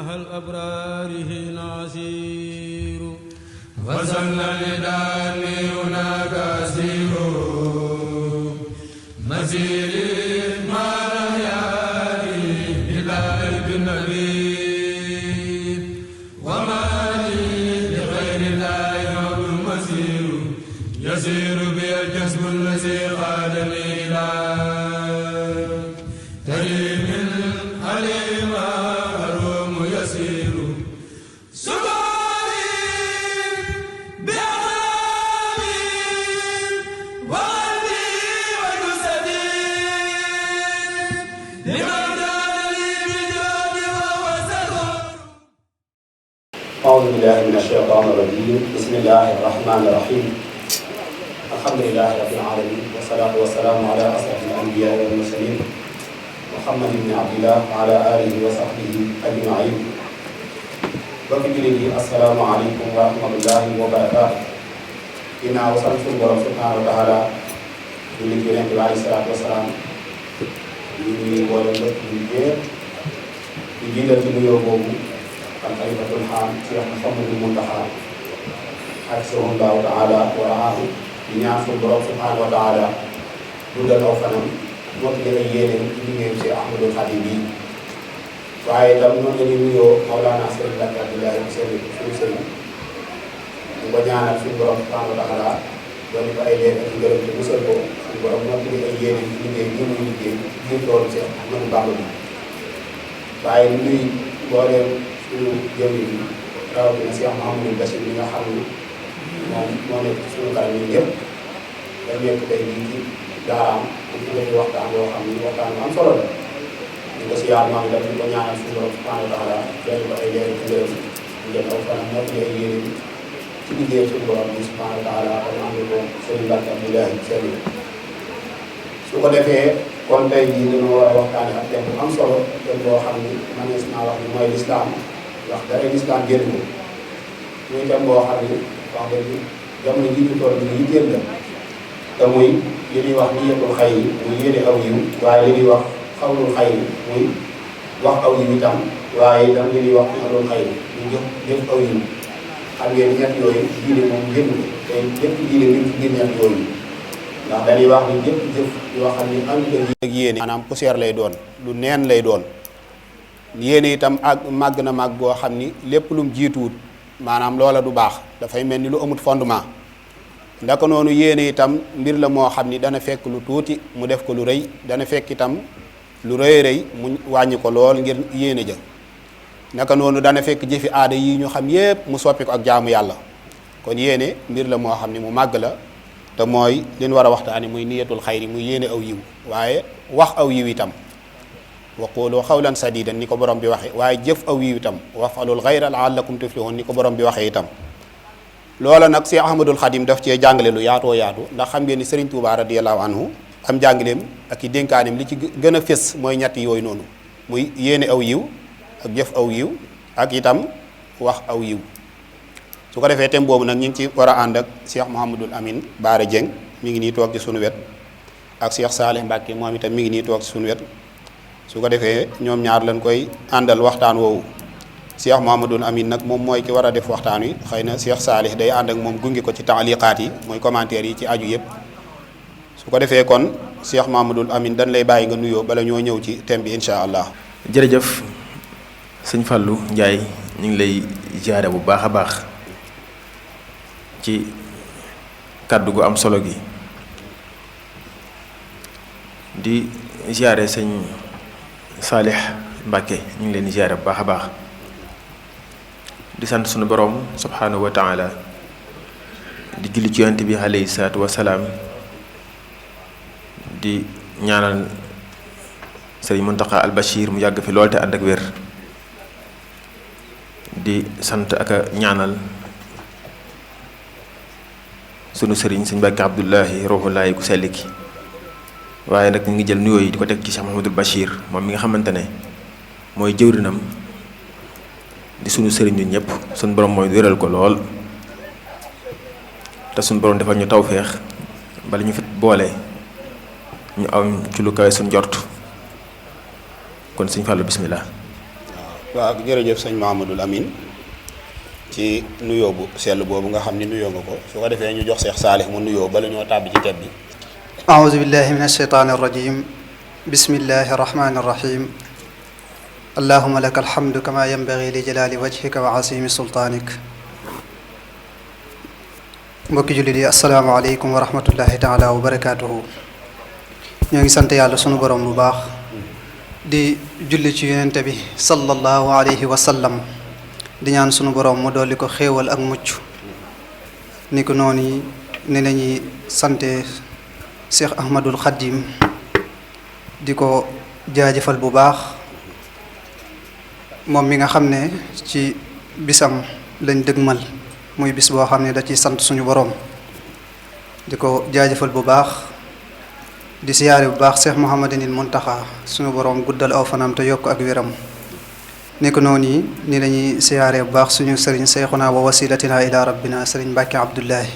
مع الأبرار حين عسير وصل لداني هناك أسير مسير مع رياني إلى النبي وما لي لغير الله عبد مسير يسير بي الجسم الذي قادني إلى كريم عليم أروم يسير سباري بأعلامي وقلبي وجسدي لمن كان لي بجود وهو سرور. أعوذ بالله من الشيطان الرجيم. بسم الله الرحمن الرحيم. الحمد لله رب العالمين والصلاة والسلام على أشرف الأنبياء والمرسلين محمد بن عبد الله وعلى آله وصحبه أجمعين. bokk jullit yi asalaamaaleykum wa rahmatullahi wa barakaatu. ginnaaw sant suñu borom subhanahu wa taala di liggéey Yonent bi alayhi salaatu wa salaam ñu ngi boole lépp ñu jéem di jiital ci nuyoo boobu al xalifatul xaam Cheikh Mouhamadou Mountakha hafizahullahu taala wa ra'aahu di ñaan suñu borom subhanahu wa taala dundal aw fanam mottali ay yéeneen ci liggéeyu Cheikh Ahmadul Xadim bi. waaye itam noonu la ñuy nuyoo Mawlana Serigne Mbacke Abdoulaye suñu sëriñ ñu ko ñaanal suñu borom subhanahu wa taala doon ko ay leer ak ngërëm te musal ko suñu borom mottali ay yéeneen ci liggéey bi muy liggéey ngir toolu Cheikh Ahmadou Bamba bi. waaye ñu nuyu mbooleem suñu jëwriñ bi rawatina Cheikh Mouhamadou Bachir bi nga xam ne moom moo nekk suñu kanam ñun ñëpp dañ nekk tey jii ci daaraam di ci waxtaan boo xam ni waxtaan bu am solo la. ñu ko siyaar maam itam ñu ko ñaanal suñu borom subhanahu wa taala doon ko ay leer ci ngërëm ñu jël aw fanam moo ci ay yéene ci liggéey suñu borom bi subhanahu wa taala ak ànd ko Serigne Mbacke Abdoulaye Sëriñ. su ko defee kon tey jii dañoo war a waxtaane ak thème bu am solo thème boo xam ni manees naa wax ni mooy lislaam wax dara lislaam génn ko muy thème boo xam ni wax dëgg jamono ji ñu toll nii yitteel la te muy li ñuy wax niyatul xayr muy yéene aw yiw waaye li ñuy wax xawlul xayr muy wax aw yiw itam waaye itam li ñuy wax xawlul xayr muy jëf aw yiw xam ngeen ñett yooyu diine moom génn ko te jëpp diine ñu ci génn ñett yooyu ndax dañuy wax ni jëpp jëf yoo xam ni ànd ak yéene maanaam poussière lay doon lu neen lay doon yéene itam ak màgg na màgg goo xam ni lépp lum jiituwut maanaam loola du baax dafay mel ni lu amut fondement ndaka noonu yéene itam mbir la moo xam ni dana fekk lu tuuti mu def ko lu rëy dana fekk itam lu rëy rëy mu wàññi ko lool ngir yéene ja naka noonu dana fekk jëfi aada yi ñu xam yépp mu soppi ko ak jaamu yàlla kon yéene mbir la moo xam ni mu màgg la te mooy li ñu war a waxtaani muy niyatul xayri muy yéene aw yiw waaye wax aw yiw itam wa qulu xawlan sadidan ni ko borom bi waxee waaye jëf aw yiw itam wafalul xayra laallakum tuflihun ni ko borom bi waxee itam loola nag Cheikh Ahmadul Xadim daf cee jàngale lu yaatoo yaatu ndax xam ngeen ni Serigne Touba radiyallahu anhu am jàngaleem ak i dénkaaneem li ci gën a fés mooy ñett yooyu noonu muy yéene aw yiw ak jëf aw yiw ak itam wax aw yiw su ko defee thème boobu nag ñu ngi ci war a ànd ak Cheikh Mouhamadul Amin Baara Dieng mi ngi nii toog ci sunu wet ak Cheikh Saleh Mbacke moom itam mi ngi nii toog ci sunu wet su ko defee ñoom ñaar lañ koy àndal waxtaan woowu Cheikh Mouhamadul Amin nag moom mooy ki war a def waxtaan wi xëy na Cheikh Saleh day ànd ak moom gunge ko ci taaliqaat yi mooy commentaire yi ci aju yëpp su ko defee kon Cheikh Mouhamadul Amin dañ lay bàyyi nga nuyoo bala ñoo ñëw ci thème bi incha allah. jërëjëf sëñ Fallou Ndiaye ñu ngi lay jaare bu baax a baax ci kàddu gu am solo gi di jaare sëñ Salih Mbacke ñu ngi leen di jaare bu baax a baax di sant sunu borom subhanahu wa taala di julli ci yonent bi alayhi salaatu wa salaam di ñaanal sëriñ Muntaqa al Bachir mu yàgg fi lool te ànd ak wér di sant ak a ñaanal sunu sëriñ sëñ Mbàkke Abdullahi ruuxullaahi ku sell ki waaye nag ñu ngi jël nuyoo yi di ko teg ci Cheikh Mouhamadul Bachir moom mi nga xamante ne mooy jëwrinam di sunu sëriñ ñun ñëpp sunu borom mooy wéral ko lool te sunu borom defal ñu tawféex bala ñu fit boole ñu am ci lu kawe suñ njort kon sëñ Fallou bismillah. waaw jërëjëf sëñ Mahamadul Amin ci nuyoo bu sell boobu nga xam ni nuyoo nga ko su ko defee ñu jox Cheikh Saalih mu nuyoo bala ñoo tàbbi ci thème bi. أعوذ بالله من الشيطان الرجيم بسم الله الرحمن الرحيم اللهم لك الحمد كما ينبغي لجلال وجهك وعظيم سلطانك mbokki jullit yi asalaamaaleykum wa rahmatullahi taala wa barakaatuhu. ñoo ngi sant yàlla sunu borom bu baax di julli ci yonente bi sallallahu alayhi wa sallam di ñaan sunu borom mu dolli ko xéewal ak mucc ni ko noonu ni lañuy sante Cheikh Ahmadul Khadim di ko jaajëfal bu baax moom mi nga xam ne ci bisam lañ dëgmal muy bis boo xam ne da ciy sant suñu boroom di ko jaajëfal bu baax di siyaare bu baax Cheikh Mouhamadinil Muntaxa suñu boroom guddal aw fanam te yokk ak wéram ni ko noonu yi ni lañuy siyaare bu baax suñu sëriñ Seyxuna wa wasilatina ila rabbina sëriñ Mbàkke Abdullahi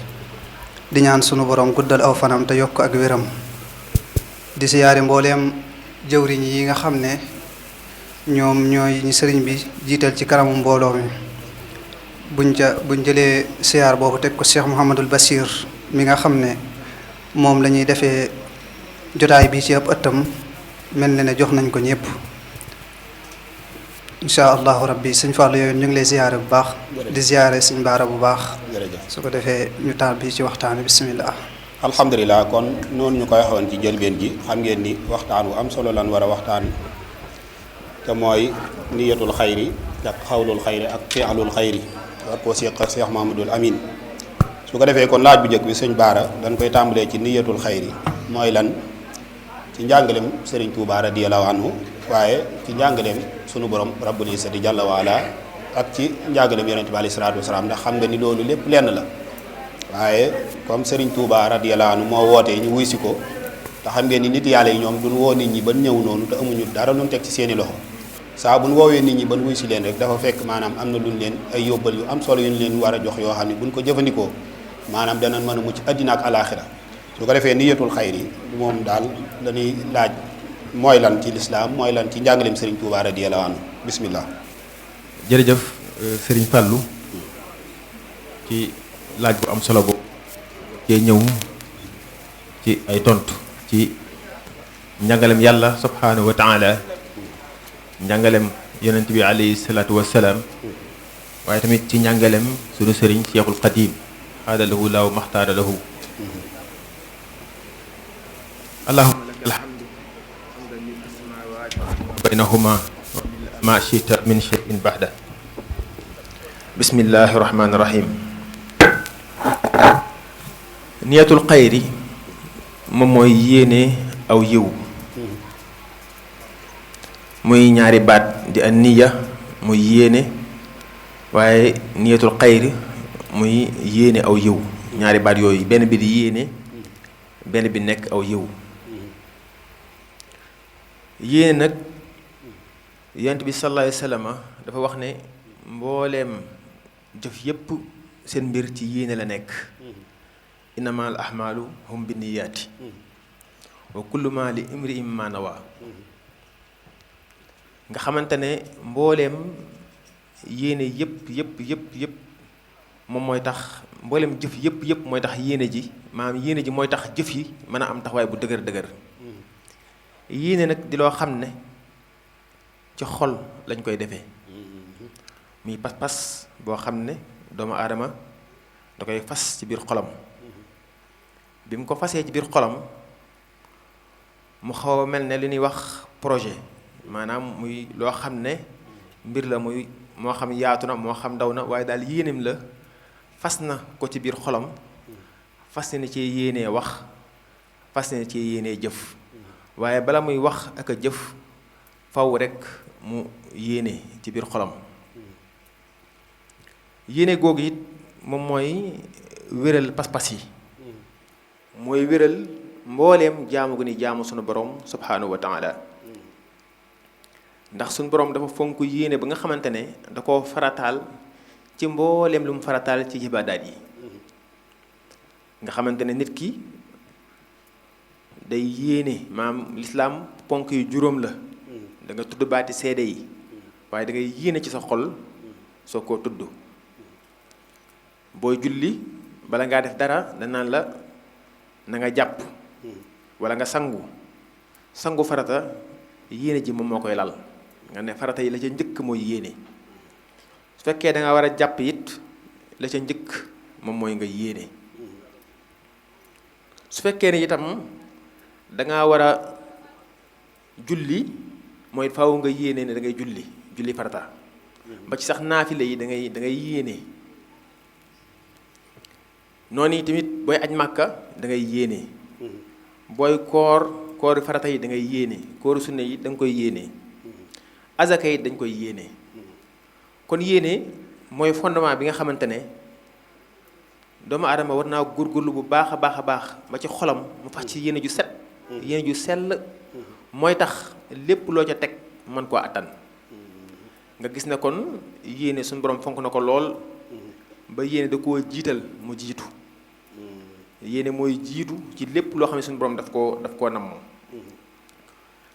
di ñaan sunu borom guddal aw fanam te yokk ak wéram di siyaare mbooleem jëwriñ yi nga xam ne ñoom ñooy ñi sëriñ bi jiital ci kanamu mbooloo mi buñ jëlee siyaar boobu teg ko Cheikh Mouhamadul Bachir mi nga xam ne moom la ñuy defee jotaay bi ci ab ëttam mel na ne jox nañ ko ñëpp incha allahu rabbi sëñ Fallou yooyu ñu ngi lay ziyaare bu baax di ziyaare sëñ Baara bu baax su ko defee ñu taal bi ci waxtaan bismillah alhamdulilah kon noonu ñu koy waxoon ci jëlbeen gi xam ngeen ni waxtaan wu am solo lan war a waxtaan te mooy niyatul xayri ak xawlul xayri ak fi'lul xayri war koo seq ak Cheikh Mahamadul Amin su ko defee kon laaj bu njëkk bi sëñ Baara dañ koy tàmbalee ci niyatul xayri mooy lan ci njàngaleem Serigne Touba radiyallahu anhu waaye ci njàngaleem sunu borom rabbul izzati jalla waala ak ci njàngaleem yonente bi alayhi salaatu wasalaam ndax xam nga ni loolu lépp lenn la waaye comme Serigne Touba radiyallahu anhu moo wootee ñu wuy si ko te xam ngeen ni nit yàlla yi ñoom duñ woo nit ñi ban ñëw noonu te amuñu dara luñ teg ci seeni loxo saa buñ woowee nit ñi ban wuy si leen rek dafa fekk maanaam am na luñ leen ay yóbbal yu am solo yuñ leen war a jox yoo xam ne buñ ko jëfandikoo maanaam danañ mën a mucc àddina ak alaaxira su ko defee niyatul xayri moom daal dañuy laaj mooy lan ci lislaam mooy lan ci njàngaleem Serigne Touba radiyallahu anhu bismillah. jërëjëf Serigne Fallou ci laaj bu am solo boobu cee ñëw ci ay tontu ci njàngaleem yàlla subhaanahu wa taala njàngaleem yonent bi alayhi salaatu wassalaam waaye tamit ci njàngaleem sunu sëriñ Cheikhul Xadim xaadalahu laaw maxtaara lahu allahumma lakal hamdu hamdan min as-samaawaati wa baynahuma ma shi'ta min shay'in ba'da bismillahi rahmaani rahim niyatul xayri moom mooy yéene aw yiw muy ñaari baat di an niya muy yéene waaye niyatul xayri muy yéene aw yiw ñaari baat yooyu benn bi di yéene benn bi nekk aw yiw yéene nag yonent bi sallallahu alayhi wa sallam dafa wax ne mbooleem jëf yépp seen mbir ci yéene la nekk innamal ahmaalu hum binniyaati wa kullu ma li imri'in ma nawa nga xamante ne mbooleem yéene yépp moom mooy tax mbooleem jëf yépp mooy tax yéene ji maanaam yéene ji mooy tax jëf yi mën a am taxawaay bu dëgër yéene nag di loo xam ne ci xol lañ koy defee muy pas-pas boo xam ne doomu aadama da koy fas ci biir xolam bi mu ko fasee ci biir xolam mu xaw a mel ne li ñuy wax projet maanaam muy loo xam ne mbir la muy moo xam yaatu na moo xam ndaw na waaye daal yéeneem la fas na ko ci biir xolam fas na ci yéenee wax fas na ci yéenee jëf waaye bala muy wax ak a jëf faw rekk mu yéene ci biir xolam yéene googu it moom mooy wéral pas-pas yi mooy wéral mbooleem jaamu gu ni jaamu sunu borom subhaanahu wa taala ndax sunu borom dafa fonk yéene ba nga xamante ne da ko farataal ci mbooleem lu mu farataal ci ibaadaat yi nga xamante ne nit ki day yéene maam lislaam ponk yu juróom la da nga tudd baati seede yi waaye da ngay yéene ci sa xol soo koo tudd. booy julli bala ngaa def dara danaan la na nga jàpp wala nga sangu farata yéene ji moom moo koy lal nga ne farata yi la ca njëkk mooy yéene. su fekkee da nga war a jàpp it la ca njëkk moom mooy nga yéene. su fekkee ne itam da nga war a julli mooy faaw nga yéene ne da ngay julli farata ba ci sax naafile yi da ngay yéene. noonu yi tamit booy aj màkka da ngay yéene. booy koori farata yi da ngay yéene kooru sunne yi da nga koy yéene. azaka yi dañ koy yéene. kon yéene mooy fondement bi nga xamante ne doomu aadama war naa góorgóorlu bu baax a baax a baax ba ci xolam mu fax ci yéene ju set. yéene ju sell mooy tax lépp loo ca teg mën koo attan. nga gis ne kon yéene suñu borom fonk na ko lool ba yéene da koo jiital mu jiitu. yéene mooy jiitu ci lépp loo xam ne suñu borom daf koo namm.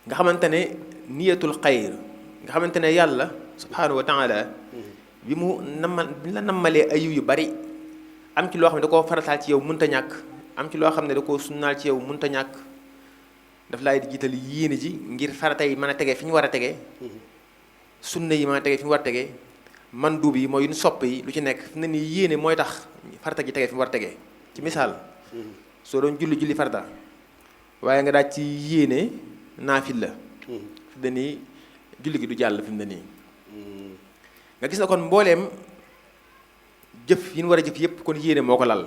nga xamante ne niyatul xayr nga xamante ne yàlla subhaanahu wa taala bi la nammalee ayu yu bari am ci loo xam ne da koo farataal ci yow mënta ñàkk am ci loo xam ne da koo sunnaal ci yow mënta ñàkk daf laay di jiital yéene ji ngir farata yi mën a tege fi ñu war a tege. sunna yi mën a tege fi ñu war a tege mandub yi mooy yu ñu sopp yi lu ci nekk fi ne nii yéene mooy tax farata ji tege fi mu war a tege. ci misaal soo doon julli farata waaye nga daal ci yéene naafil la fi mu ne nii julli gi du jàll fi mu ne nii. nga gis na kon mbooleem jëf yi ñu war a jëf yépp kon yéene moo ko lal.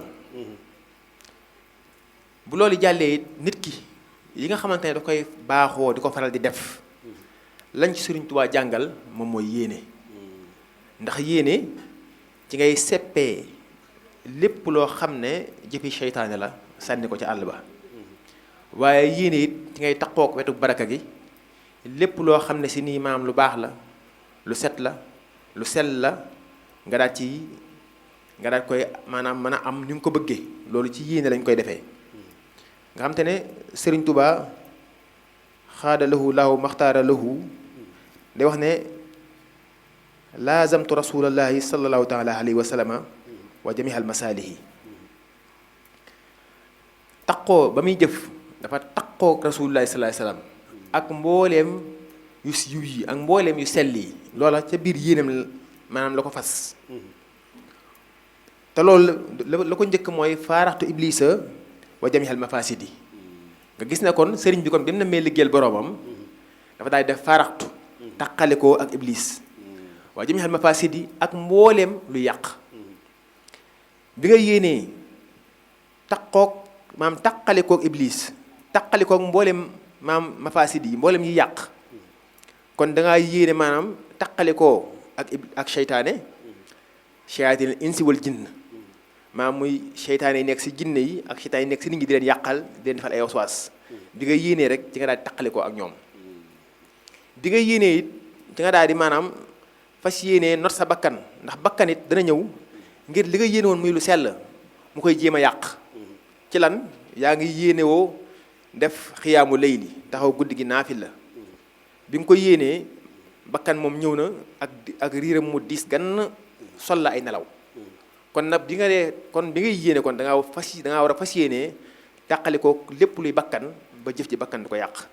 bu loolu jàllee it nit ki yi nga xamante ne daf koy baaxoo di ko faral di def lañ ci Sëriñ Tuubaa jàngal moom mooy yéene. ndax yéene ci ngay seppee lépp loo xam ne jëfi seytaane la sànni ko ci àll ba. waaye yéene it ci ngay taqook wetu baraka gi lépp loo xam ne si nii maam lu baax la lu set la lu sell la nga daal koy maanaam mën a am ni nga ko bëggee loolu ci yéene lañ koy defee. nga xam te ne Sëriñ Tuubaa xaada lahu maxtaara lahu day wax ne laazamtu rasulallahi sallallahu taala alayhi wa sallama wa jamihal masaalihi. taqoo ba muy jëf dafa taqoo rasulullahi sallallahu alayhi wa sallam ak mbooleem yu yiw yi ak mbooleem yu sell yi loola ca biir yéenam maanaam la ko fas. te loolu la ko njëkk mooy faaraxtu iblisa wa jamihal mafasidi. nga gis ne kon sëriñ bi kon bi mu ne mee liggéeyal boroomam dafa daal di def faaraxtu taqalikoo ak iblis waa jamihal mafasidi ak mbooleem lu yàq. bi nga yéenee taqalikook iblis taqalikook mbooleem maam mafasidi yi mbooleem yi yàq kon dangaa yéene maanaam taqalikoo ak seytaane shayatin insi wal jinn maam muy seytaane yi nekk si jinne yi ak seytaane yi nekk si nit ñi di leen yàqal di leen defal ay waswaas. di nga yéenee rek ci nga daal di taqalikoo ak ñoom. di nga yéenee it ci nga daal di maanaam fas yéenee not sa bakkan ndax bakkan it dana ñëw ngir li nga yéene woon muy lu sell mu koy jéem a yàq. ci lan yaa ngi yéene woo def xiyaamu layli taxaw guddi gi naafil la bi nga ko yéenee bakkan moom ñëw na ak riiram mu diis gann sol la ay nelaw. kon nag bi nga ngay yéene kon da ngaa war a fas yéenee tàqali ko lépp luy bakkan ba jëf ci bakkan du ko yàq.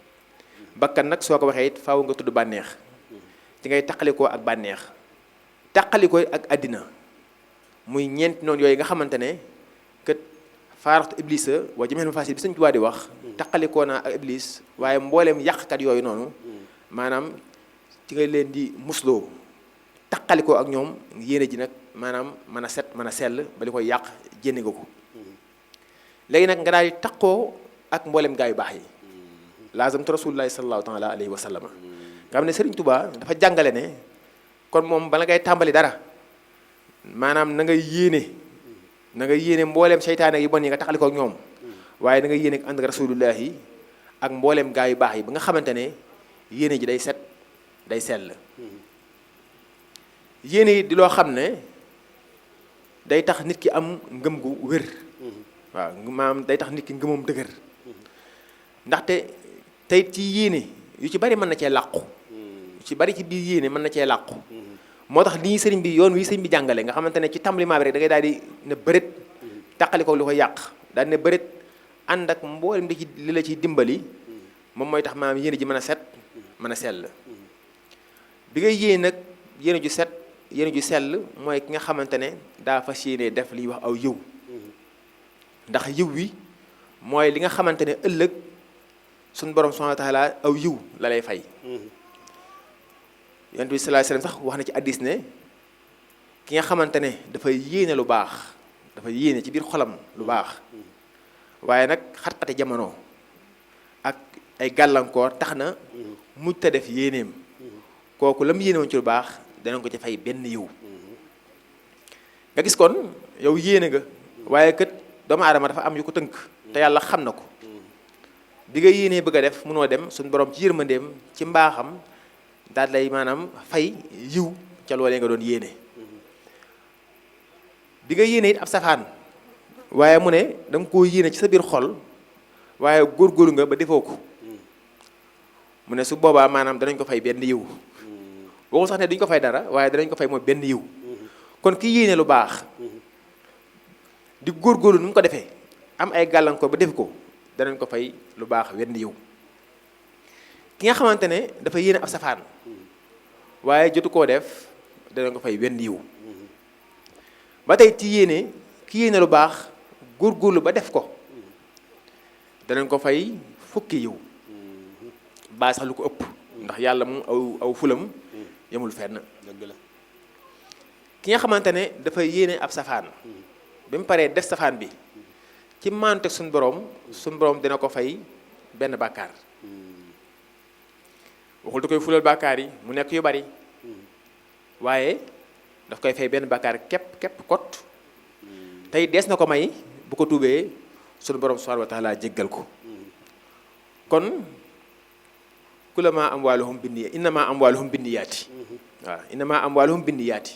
bakkan nag soo ko waxee it faaw nga tudd bànneex ci ngay tàqali ko ak bànneex tàqali ko ak àddina muy ñeenti noonu yooyu nga xamante ne kët faaraxtu iblis waa jamihal mafaasid bi Sëñ Tuubaa di wax taqalikoo naa ak iblis waaye mbooleem yàqkat yooyu noonu maanaam ci nga leen di musloo taqalikoo ak ñoom yéene ji nag maanaam mën a set mën a sell ba li koy yàq jénne nga ko. léegi nag nga daal di taqoo ak mbooleem gaa yu baax yi laazamtu rasulullahi sallallahu taala alayhi wa sallam nga xam ne Sëriñ Tuubaa dafa jàngale ne kon moom bala ngay tàmbali dara maanaam na nga yéene mbooleem seytaane yi bon yi nga taxalikoo ak ñoom waaye da nga yéene ak ànd ak rasulullahi ak mbooleem gaa yu baax yi ba nga xamante ne yéene ji day set day sell. yéene yi di loo xam ne day tax nit ki am ngëm gu wér. waaw maanaam day tax nit ki ngëmam dëgër ndaxte tey ci yéene yu ci bari mën na cee làqu ci bari ci biir yéene mën na cee làqu moo tax lii sëriñ bi yoon wi sëriñ bi jàngale nga xamante ne ci tàmbaliment bi rek da ngay daal di ne bërit tàqali ko li ko yàq daal di ne bërit ànd ak mboolem li la ciy dimbali moom mooy tax maanaam yéene ji mën a set mën a sell bi ngay yéene nag yéene ju set yéene ju sell mooy ki nga xamante ne daa fas yéene def liy wax aw yiw ndax yiw wi mooy li nga xamante ne ëllëg suñu borom subhanahu wa taala aw yiw la lay fay yonent bi sallallahu alayhi wasallam sax wax na ci hadiis ne ki nga xamante ne dafay yéene lu baax dafay yéene ci biir xolam lu baax waaye nag xat-xate jamono ak ay gàllankoor tax na mujj ta def yéeneem kooku la mu yéene woon ci lu baax danañ ko ci fay benn yiw nga gis kon yow yéene nga waaye kat doomu aadama dafa am yu ko tënk te yàlla xam na ko bi nga yéenee bëgg a def mënoo dem suñu borom ci yërmandeem ci mbaaxam daal lay maanaam fay yiw ca loolee nga doon yéene bi nga yéene it ab safaan waaye mu ne da nga koo yéene ci sa biir xol waaye góorgóorlu nga ba defoo ko mu ne su boobaa maanaam danañ ko fay benn yiw waxul sax ne duñ ko fay dara waaye danañ ko fay mooy benn yiw kon ki yéene lu baax di góorgóorlu nu mu ko defee am ay gàllankoor ba def ko danañ ko fay lu baax wenn yiw ki nga xamante ne dafa yéene ab safaan waaye jotu koo def danañ ko fay wenn yiw ba tey ci yéene ki yéene lu baax góorgóorlu ba def ko danañ ko fay fukki yiw baa sax lu ko ëpp ndax yàlla moom aw fulam yemul fenn dëgg la ki nga xamante ne dafa yéene ab safaan bi mu paree def safaan bi ci maante suñu borom dina ko fay benn bàkkaar waxul da koy fulal bàkkaar yi mu nekk yu bari waaye daf koy fay benn bàkkaar képp kot tey dees na ko may bu ko tuubee suñu borom subhanahu wa taala jéggal ko kon kullama amwaaluhum binniyaati innama amwaaluhum binniyaati waaw innama amwaaluhum binniyaati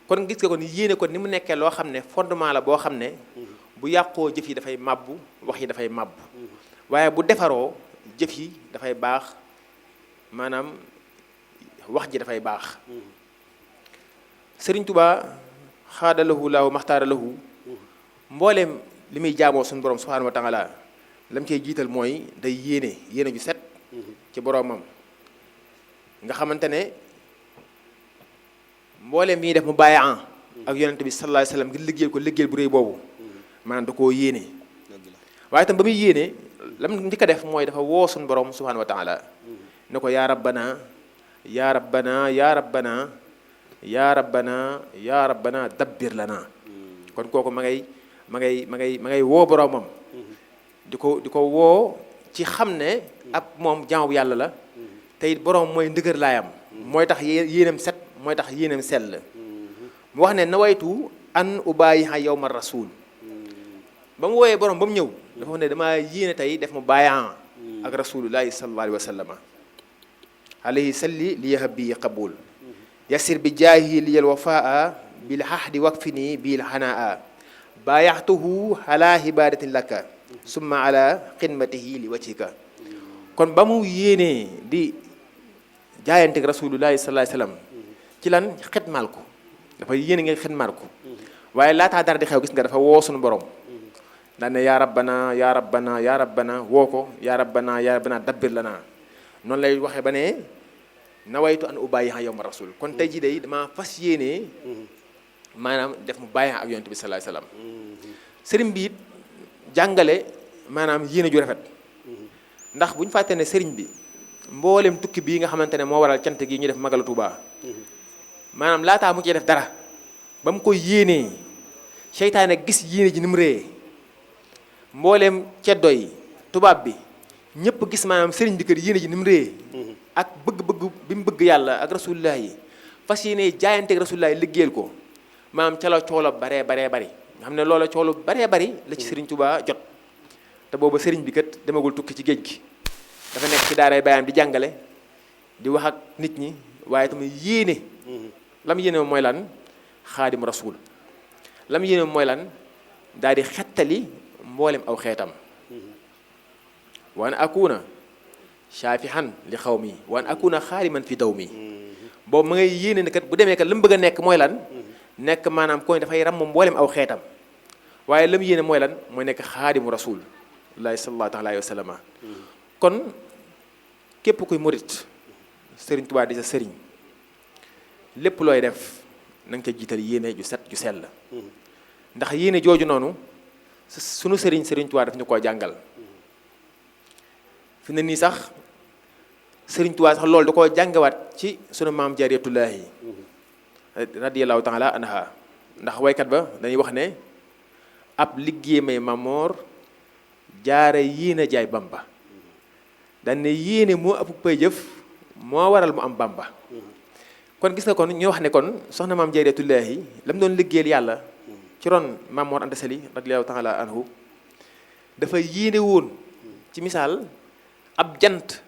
kon gis nga kon yéene ko ni mu nekkee loo xam ne fondement la boo xam ne bu yàqoo jëf yi dafay màbbu wax yi dafay màbbu waaye bu defaroo jëf yi dafay baax maanaam wax ji dafay baax Sëriñ Tuubaa xaada lahu laahu maxtaara lahu mbooleem li muy jaamoo suñu borom subhaanahu wa taala lam cey jiital mooy day yéene ju set ci boroomam nga xamante ne mbooleem bi ñuy def mu bàyyi ak yonente bi sallallahu alayhi wasallam ngir liggéeyal ko liggéeyal bu réy boobu maanaam da koo yéene waaye itam ba muy yéene lam njëkk a def mooy dafa woo suñu borom subhanahu wa taala ne ko yaa rabbana yaa rabbana yaa rabbana yaa rabbana yaa rabbana dabbir lana kon kooku ma ngay woo boromam di ko woo ci xam ne ab moom jaamu yàlla la te it borom mooy ndëgër laayam mooy tax yéenam set mooy tax yéenam sell mu wax ne nawaytu an ubaayiha yawma rasul ba mu wooyee borom ba mu ñëw dafa wax ne dama yéene tey def mu bàyyan ak rasulullahi sallallahu alayhi wa sallama alayhi salli li yahabi qabul yasir bi jaahi liyal wafaa bil hahdi wakfini bil hanaa baayaxtuhu ala hibadatin laka summa ala xidmatihi li wajhika kon ba mu yéenee di jaayanteeg rasulullahi sallallahu alayhi wa sallam ci lan xidmaal ko dafa yéene nga xidmaal ko waaye laataa dara di xew gis nga dafa woo suñu borom daan ne yaa rabbana yaa rabbana yaa rabbana woo ko yaa rabbana dabbir lana noonu lay waxee ba ne nawaytu an ubayyiha yawma rasul kon tey jii day dama fas yéenee maanaam def mu bàyyi ak yonent bi sallallahu alayhi wasallam sëriñ bi it jàngale maanaam yéene ju rafet ndax bu ñu fàtte ne sëriñ bi mboolem tukki bii nga xamante ne moo waral cant gi ñu def magalu Tuubaa maanaam laataa mu ci def dara ba mu koy yéenee seytaane gis yéene ji ni mu réyee mbooleem ceddo yi tubaab bi ñëpp gis maanaam sëriñ bi kër yéene ji ni mu réyee ak bëgg-bëgg bi mu bëgg yàlla ak rasulullah yi fas yéene jaayanteeg rasulullah yi liggéeyal ko maanaam ca la coolo baree bari nga xam ne loola coolo baree bari la ci sëriñ Tuubaa jot te booba sëriñ bi kat demagul tukki ci géej gi dafa nekk ci daaray baayam di jàngale di wax ak nit ñi waaye tamit yéene lam yéene mooy lan xaadim rasul lam yéene mooy lan daal di xettali mboolem aw xeetam wa an akuna shaafihan li xawmi wa an akuna xaariman fi dawmi boobu ma ngay yéene ne kat bu demee kat la mu bëgg a nekk mooy lan nekk maanaam koy dafay ram mboolem aw xeetam waaye la mu yéene mooy lan mooy nekk xaadimu rasul allahi sallallahu alayhi wa sallam kon képp kuy murit sëriñ Tuubaa di sa sëriñ lépp looy def na nga ca jiital yéene ju set ju sell ndax yéene jooju noonu sunu sëriñ Tuubaa daf ñu koo jàngal fi ne nii sax sëriñ Tuubaa sax loolu da koo jàngawaat ci sunu maam Jaaratullaahi radiyallahu taala anha ndax waykat ba dañuy wax ne ab liggéey may Mamoor Jaara yéene jaay Bamba dañ ne yéene moo ëpp pay jëf moo waral mu am Bamba kon gis nga kon ñu wax ne kon soxna maam Jaaratullaahi la mu doon liggéeyal yàlla ci ron Mamoor Anta Sali radiyallahu taala anhu dafa yéene woon ci misaal ab jant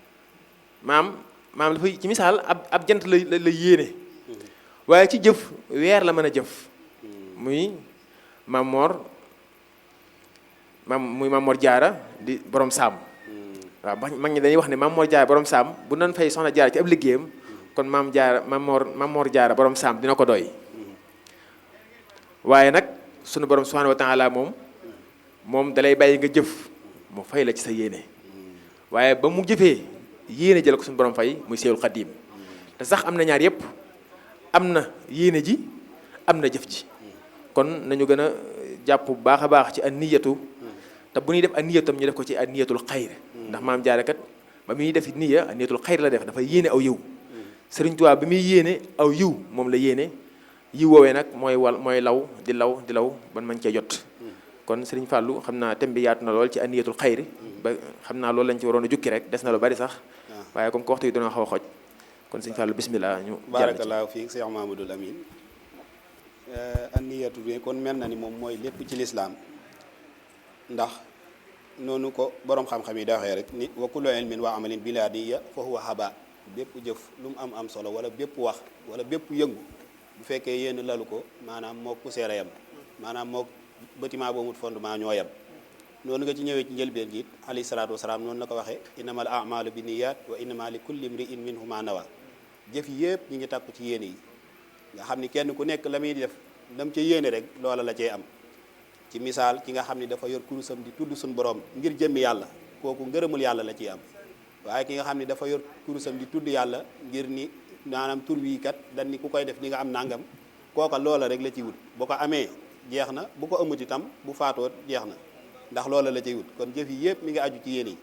maam dafa ci misaal ab jant la yéene waaye ci jëf weer la mën a jëf muy Mamoor Jaara di borom saam waaw mag ñi dañuy wax ne Mamoor Jaara borom saam bu doon fay soxna Jaara ci ab liggéeyam kon Mamoor Jaara borom saam dina ko doy waaye nag sunu borom subhaanahu wa taala moom dalay bàyyi nga jëf mu fay la ci sa yéene waaye ba mu jëfee yéene jël ko suñu borom fay muy Seexul Xadiim te sax am na ñaar yépp am na yéene ji am na jëf ji kon nañu gën a jàpp bu baax a baax ci an niyatu te bu ñuy def an niyatam ñu def ko ci an niyatul xayr ndax maam Jaara kat ba muy def niya an niyatul xayr la def dafa yéene aw yiw Sëriñ Tuubaa bi muy yéene aw yiw moom la yéene yiw woowee nag mooy law di law ban mañ cee jot kon Sëriñ Fàllu xam naa thème bi yaatu na lool ci an niyatul xayr ba xam naa loolu lañ ci waroon a jukki rek des na lu bari sax waaye comme que waxtu yi doona xaw a xooj kon Sëriñ Fàllu bismillah ñu barakallahu fiik Cheikh Mamadou Amin anniyatu bi kon mel na ni moom mooy lépp ci lislaam ndax noonu ko boroom xam-xam yi da waxee rek ni wa kullu ilmin wa amalin bila niyya fa huwa haba bépp jëf lu mu am solo wala bépp wax wala bépp yëngu bu fekkee yéen lalu ko maanaam moo poussière yam maanaam moo bâtiment boo mut fondement ñoo yem noonu nga ci ñëwee ci njëlbeen gi it alayhi salaatu wasalaam noonu la ko waxee innamal a'malu bi niyyat wa innama li kulli imri'in minhuma nawa jëf yëpp ñi ngi takku ci yéene yi nga xam ni kenn ku nekk la muy def lam ca yéene rek loola la cee am ci misaal ki nga xam ni dafa yor kurusam di tudd suñu borom ngir jëmmi yàlla kooku ngërëmul yàlla la ciy am waaye ki nga xam ni dafa yor kurusam di tudd yàlla ngir ni maanaam tur bii kat dañ ni ku koy def ni nga am nangam kooka loola rek la ciy wut bu ko amee jeex na bu ko amut itam bu faatoo jeex na ndax loola la ciy wut kon jëf yi yëpp mi ngi aju ci yéene yi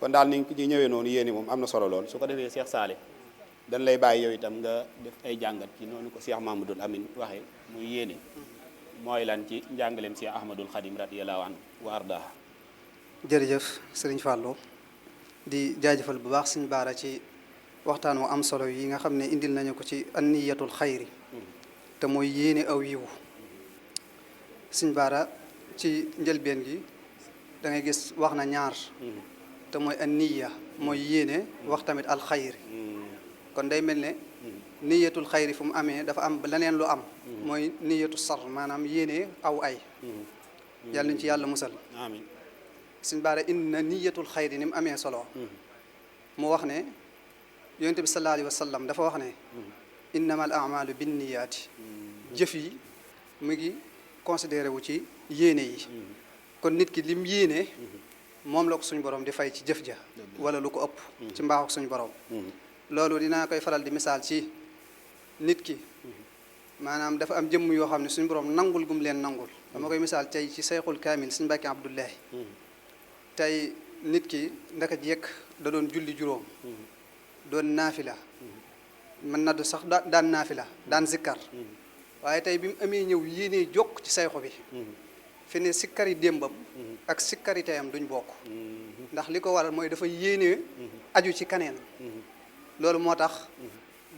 kon daal ni ñu ñëwee noonu yéene moom am na solo lool su ko defee Cheikh Saleh dañ lay bàyyi yow itam nga def ay jàngat ci noonu ko Cheikh Mamadou Amin waxee muy yéene mooy lan ci njàngaleem Cheikh Ahmadul Khadim radiyallahu anhu wa ardaha jërëjëf Sëriñ Fàllu di jaajëfal bu baax Sëriñ Baara ci waxtaan wu am solo yi nga xam ne indil nañu ko ci anniyatul xayri te mooy yéene aw yiwu Sëriñ Baara ci njëlbeen gi da ngay gis wax na ñaar te mooy anniya mooy yéene wax tamit alxayri kon day mel ne niyatul xayri fu mu amee dafa am leneen lu am mooy niyatu sar maanaam yéene aw ay yàlla nañ ci yàlla musal amiin Sëriñ Baara indi na niyatul xayri ni mu amee solo mu wax ne yonent bi sallallahu alayhi wa sallam dafa wax ne innamal a'malu binniyaati jëf yi mu ngi considéré wu ci yéene yi kon nit ki lim yéene moom la ko suñu borom di fay ci jëf ja wala lu ko ëpp ci mbaaxu suñu borom loolu dinaa koy faral di misaal ci nit ki maanaam dafa am jëmm yoo xam ne suñu borom nangul gum leen nangul dama koy misaal tey ci Seyxul Kaamil Sëriñ Mbàkke Abdullahi tey nit ki ndaka jekk da doon julli juróom doon naafila mën na du sax daan naafila daan zikkar waaye tey bi mu amee ñëw yéenee jokk ci sayxu bi fi ne sikkari démbam ak sikkari teyam duñ bokk ndax li ko waral mooy dafa yéenee aju ci kaneen loolu moo tax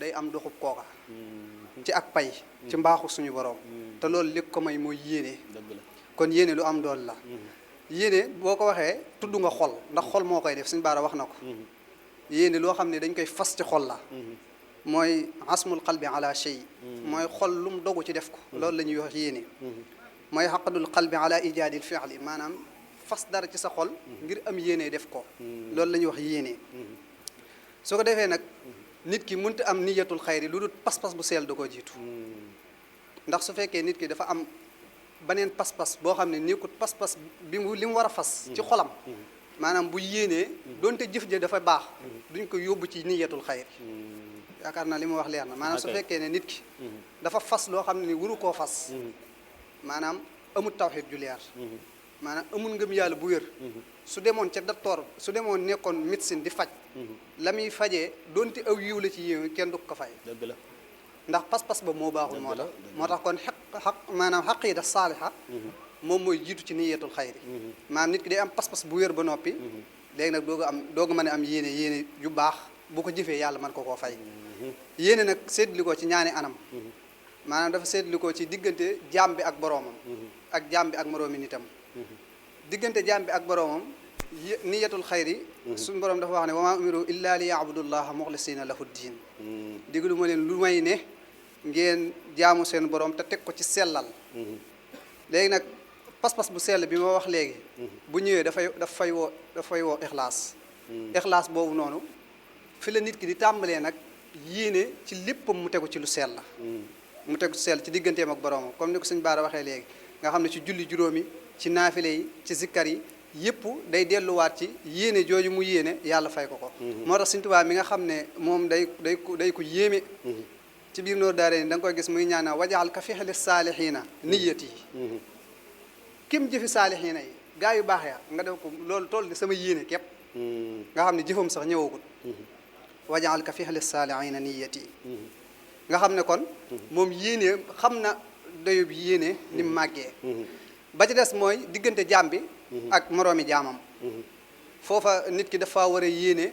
day am doxub kooka ci ak pay ci mbaaxu suñu borom te loolu li ko may mooy yéene kon yéene lu am dool la yéene boo ko waxee tudd nga xol ndax xol moo koy def Sëriñ Baara wax na ko yéene loo xam ne dañ koy fas ci xol la mooy asmul qalbi ala shay mooy xol lu mu dogu ci def ko loolu la ñuy wax yéene mooy xaqadul qalbi ala ijaadil fi'li maanaam fas dara ci sa xol ngir am yéene def ko loolu la ñuy wax yéene su ko defee nag nit ki mënut am niyatul xayri lu dul pas-pas bu seel da koo jiitu ndax su fekkee nit ki dafa am beneen pas-pas boo xam ne nekkut pas-pas bi mu li mu war a fas ci xolam maanaam bu yéenee donte jëf ja dafa baax duñ ko yóbbu ci niyatul xayri yaakaar naa li ma wax leer na maanaam su fekkee ne nit ki dafa fas loo xam ne ni waru koo fas maanaam amul tawxiid ju leer maanaam amul ngëm yàlla bu wér su demoon ca docteur su demoon nekkoon médecine di faj la muy fajee donte aw yiw la ci yéen kenn du ko fay dëgg la ndax pas-pas ba moo baaxul moo tax kon xaq maanaam xaqiida saaliha moom mooy jiitu ci niyatul xayri maanaam nit ki day am pas-pas bu wér ba noppi léegi nag dooga mën a am yéene yu baax bu ko jëfee yàlla mën ko koo fay yéene nag séddli ko ci ñaani anam maanaam dafa séddli ko ci diggante jaam bi ak boroomam ak jaam bi ak moroomi nitam diggante jaam bi ak boroomam niyatul xayri suñu boroom dafa wax ne wa maa umiru illa li yaabudullaha muxlisina lahu diin diglu ma leen lu may ne ngeen jaamu seen boroom te teg ko ci sellal léegi nag pas-pas bu sell bi ma wax léegi bu ñëwee daf fay woo ixlaas boobu noonu fi la nit ki di tàmbalee nag yéene ci léppam mu tegu ci lu sell la mu tegu ci sell ci digganteem ak boroomam comme ni ko sëñ Baara waxee léegi nga xam ne ci julli juróomi ci naafile yi ci zikkar yi yëpp day delluwaat ci yéene jooju mu yéene yàlla fay ko ko moo tax Sëñ Tuubaa mi nga xam ne moom day ko yéeme ci biir noor daare ni da nga koy gis muy ñaana wajaal ka fixli saalihiina niyati yi kim jëfi saalihiina yi gaa yu baax ya nga def ko loolu toll ni sama yéene képp nga xam ne jëfam sax ñëwagul wajaal ka fixli saalihiina niyati yi nga xam ne kon moom yéene xam na doyub yéene ni mu màggee ba ci des mooy diggante jaam bi ak moroomi jaamam foofa nit ki dafa war a yéene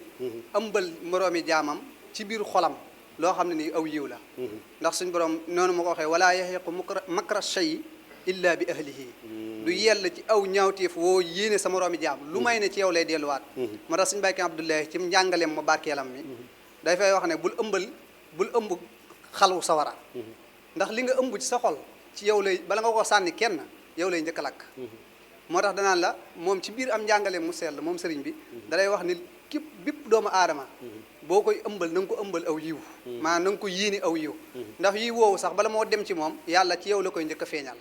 ëmbal moroomi jaamam ci biir xolam loo xam ne ni aw yiw la ndax suñ borom noonu ma ko waxee wala yahiqu makra shay illa bi ahlihi du yell ci aw ñaawteef woo yéene sa moroomi jaam lu may ne ci yow lay delluwaat moo tax suñu Baay Abdullahi ci njàngaleem ma barkeelam mi day fay wax ne bul ëmb xalu sawara ndax li nga ëmb ci sa xol ci yow lay bala nga ko sànni kenn yow lay njëkk a lakk moo tax danaan la moom ci biir am njàngaleem mu sell moom sëriñ bi dalay wax ni bépp doomu aadama boo koy ëmbal na nga ko ëmbal aw yiw maanaam na nga ko yéene aw yiw ndax yiw woowu sax bala moo dem ci moom yàlla ci yow la koy njëkk a feeñal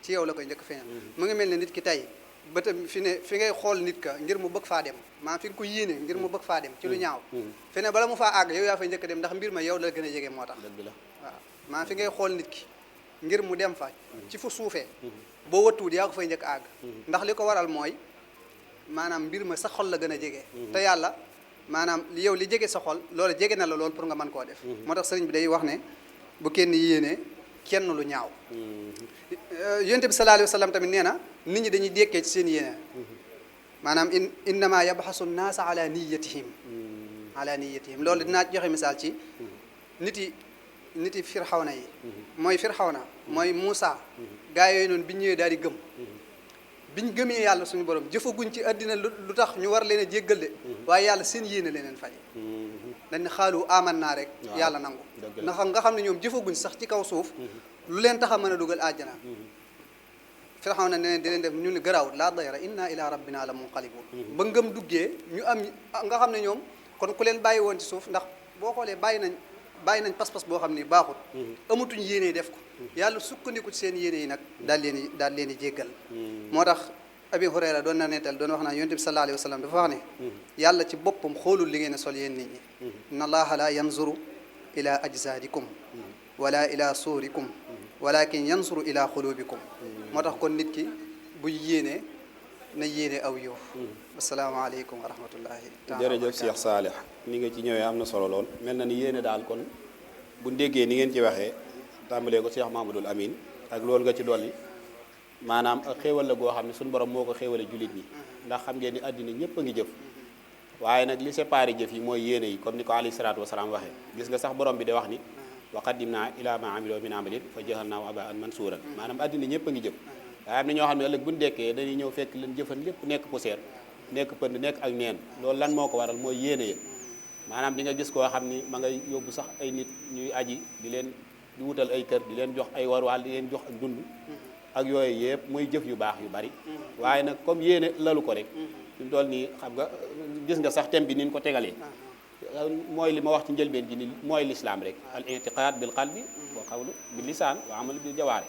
ci yow la koy njëkk a feeñal mu ngi mel ne nit ki tey bëtam fi ngay xool nit ka ngir mu bëgg faa dem maanaam fi nga ko yéene ngir mu bëgg faa dem ci lu ñaaw fi ne bala mu faa àgg yow yaa fay njëkk a dem ndax mbir ma yow la gën a jege moo tax waaw maanaam fi ngay xool nit ki ngir mu dem fa ci fu suufee boo wattuwut yaa ko fay njëkk àgg ndax li ko waral mooy maanaam mbir ma sa xol la gën a jege te yàlla maanaam yow li jege sa xol loolu jege na la lool pour nga mën koo def moo tax sëriñ bi day wax ne bu kenn yéene kenn lu ñaaw yonent bi sallallahu alayhi wa sallam tamit nee na nit ñi dañuy dékkee ci seen yéene maanaam innama yabxasu naasa ala niyatihim loolu dinaa joxe misaal ci nit yi firxawna yi mooy firxawna mooy Muusa gaa yooyu noonu bi ñu ñëwee daal di gëm bi ñu gëmee yàlla suñu borom jëfaguñ ci àddina lu tax ñu war leen a jéggal de waaye yàlla seen yéene leneen fay dañ ne xaalu aman naa rek yàlla nangu ndax nga xam ne ñoom jëfaguñ sax ci kaw suuf lu leen tax a mën a dugal àjjana firxawna ne di leen def ñu ni garaawut laa dayra inna ila rabbina la munqalibun ba ngëm duggee ñu am nga xam ne ñoom kon ku leen bàyyi woon ci suuf ndax boo xoolee bàyyi nañ pas-pas boo xam ni baaxut amatuñ yéene def ko yàlla sukkandiku ci seen yéene yi nag daal leen di jéggal moo tax Abi Hurayra doon na nettal doon wax naa yonent bi sallallahu alayhi wa sallam dafa wax ne yàlla ci boppam xoolul li ngeen a sol yéen nit ñi inna allaha la yanzuru ila ajsadikum wala ila suurikum walakin yanzuru ila xulubikum moo tax kon nit ki bu yéene na yéene aw yow asalaamaaleykum wa rahmatullahi taala jërëjëf Cheikh Saalih ni nga ci ñëwee am na solo lool mel na ni yéene daal kon bu déggee ni ngeen ci waxee tàmbalee ko Cheikh Mahamadul Amin ak loolu nga ci dolli maanaam ak xéewal la goo xam ne suñu borom moo ko xéewale jullit ñi ndax xam ngeen ni àddina ñëpp a ngi jëf waaye nag li séparé jëf yi mooy yéene yi comme ni ko alayhi salaatu wasalaam waxee gis nga sax borom bi de wax ni wa qaddimnaa ilaa maa amiloo min amalin fa ja'alnaahu haba'an mansuuran maanaam àddina ñëpp a ngi jëf waaye am na ñoo xam ne ëllëg buñu dekkee dañuy ñëw fekk leen jëfan lépp nekk poussière nekk pënd nekk ak neen loolu lan moo ko waral mooy yéene ya maanaam di nga gis koo xam ni ma ngay yóbbu sax ay nit ñuy aji di wutal ay kër di leen jox ay warwaal di leen jox ak dund ak yooyu yëpp muy jëf yu baax yu bari waaye nag comme yéene lalu ko rek ñu dool nii xam nga gis nga sax thème bi ni ñu ko tegalee mooy li ma wax ci njëlbeen ji ni mooy lislaam rek al intiqaad bil qalbi wa qawlu bil lisaan wa amalu bil jawaari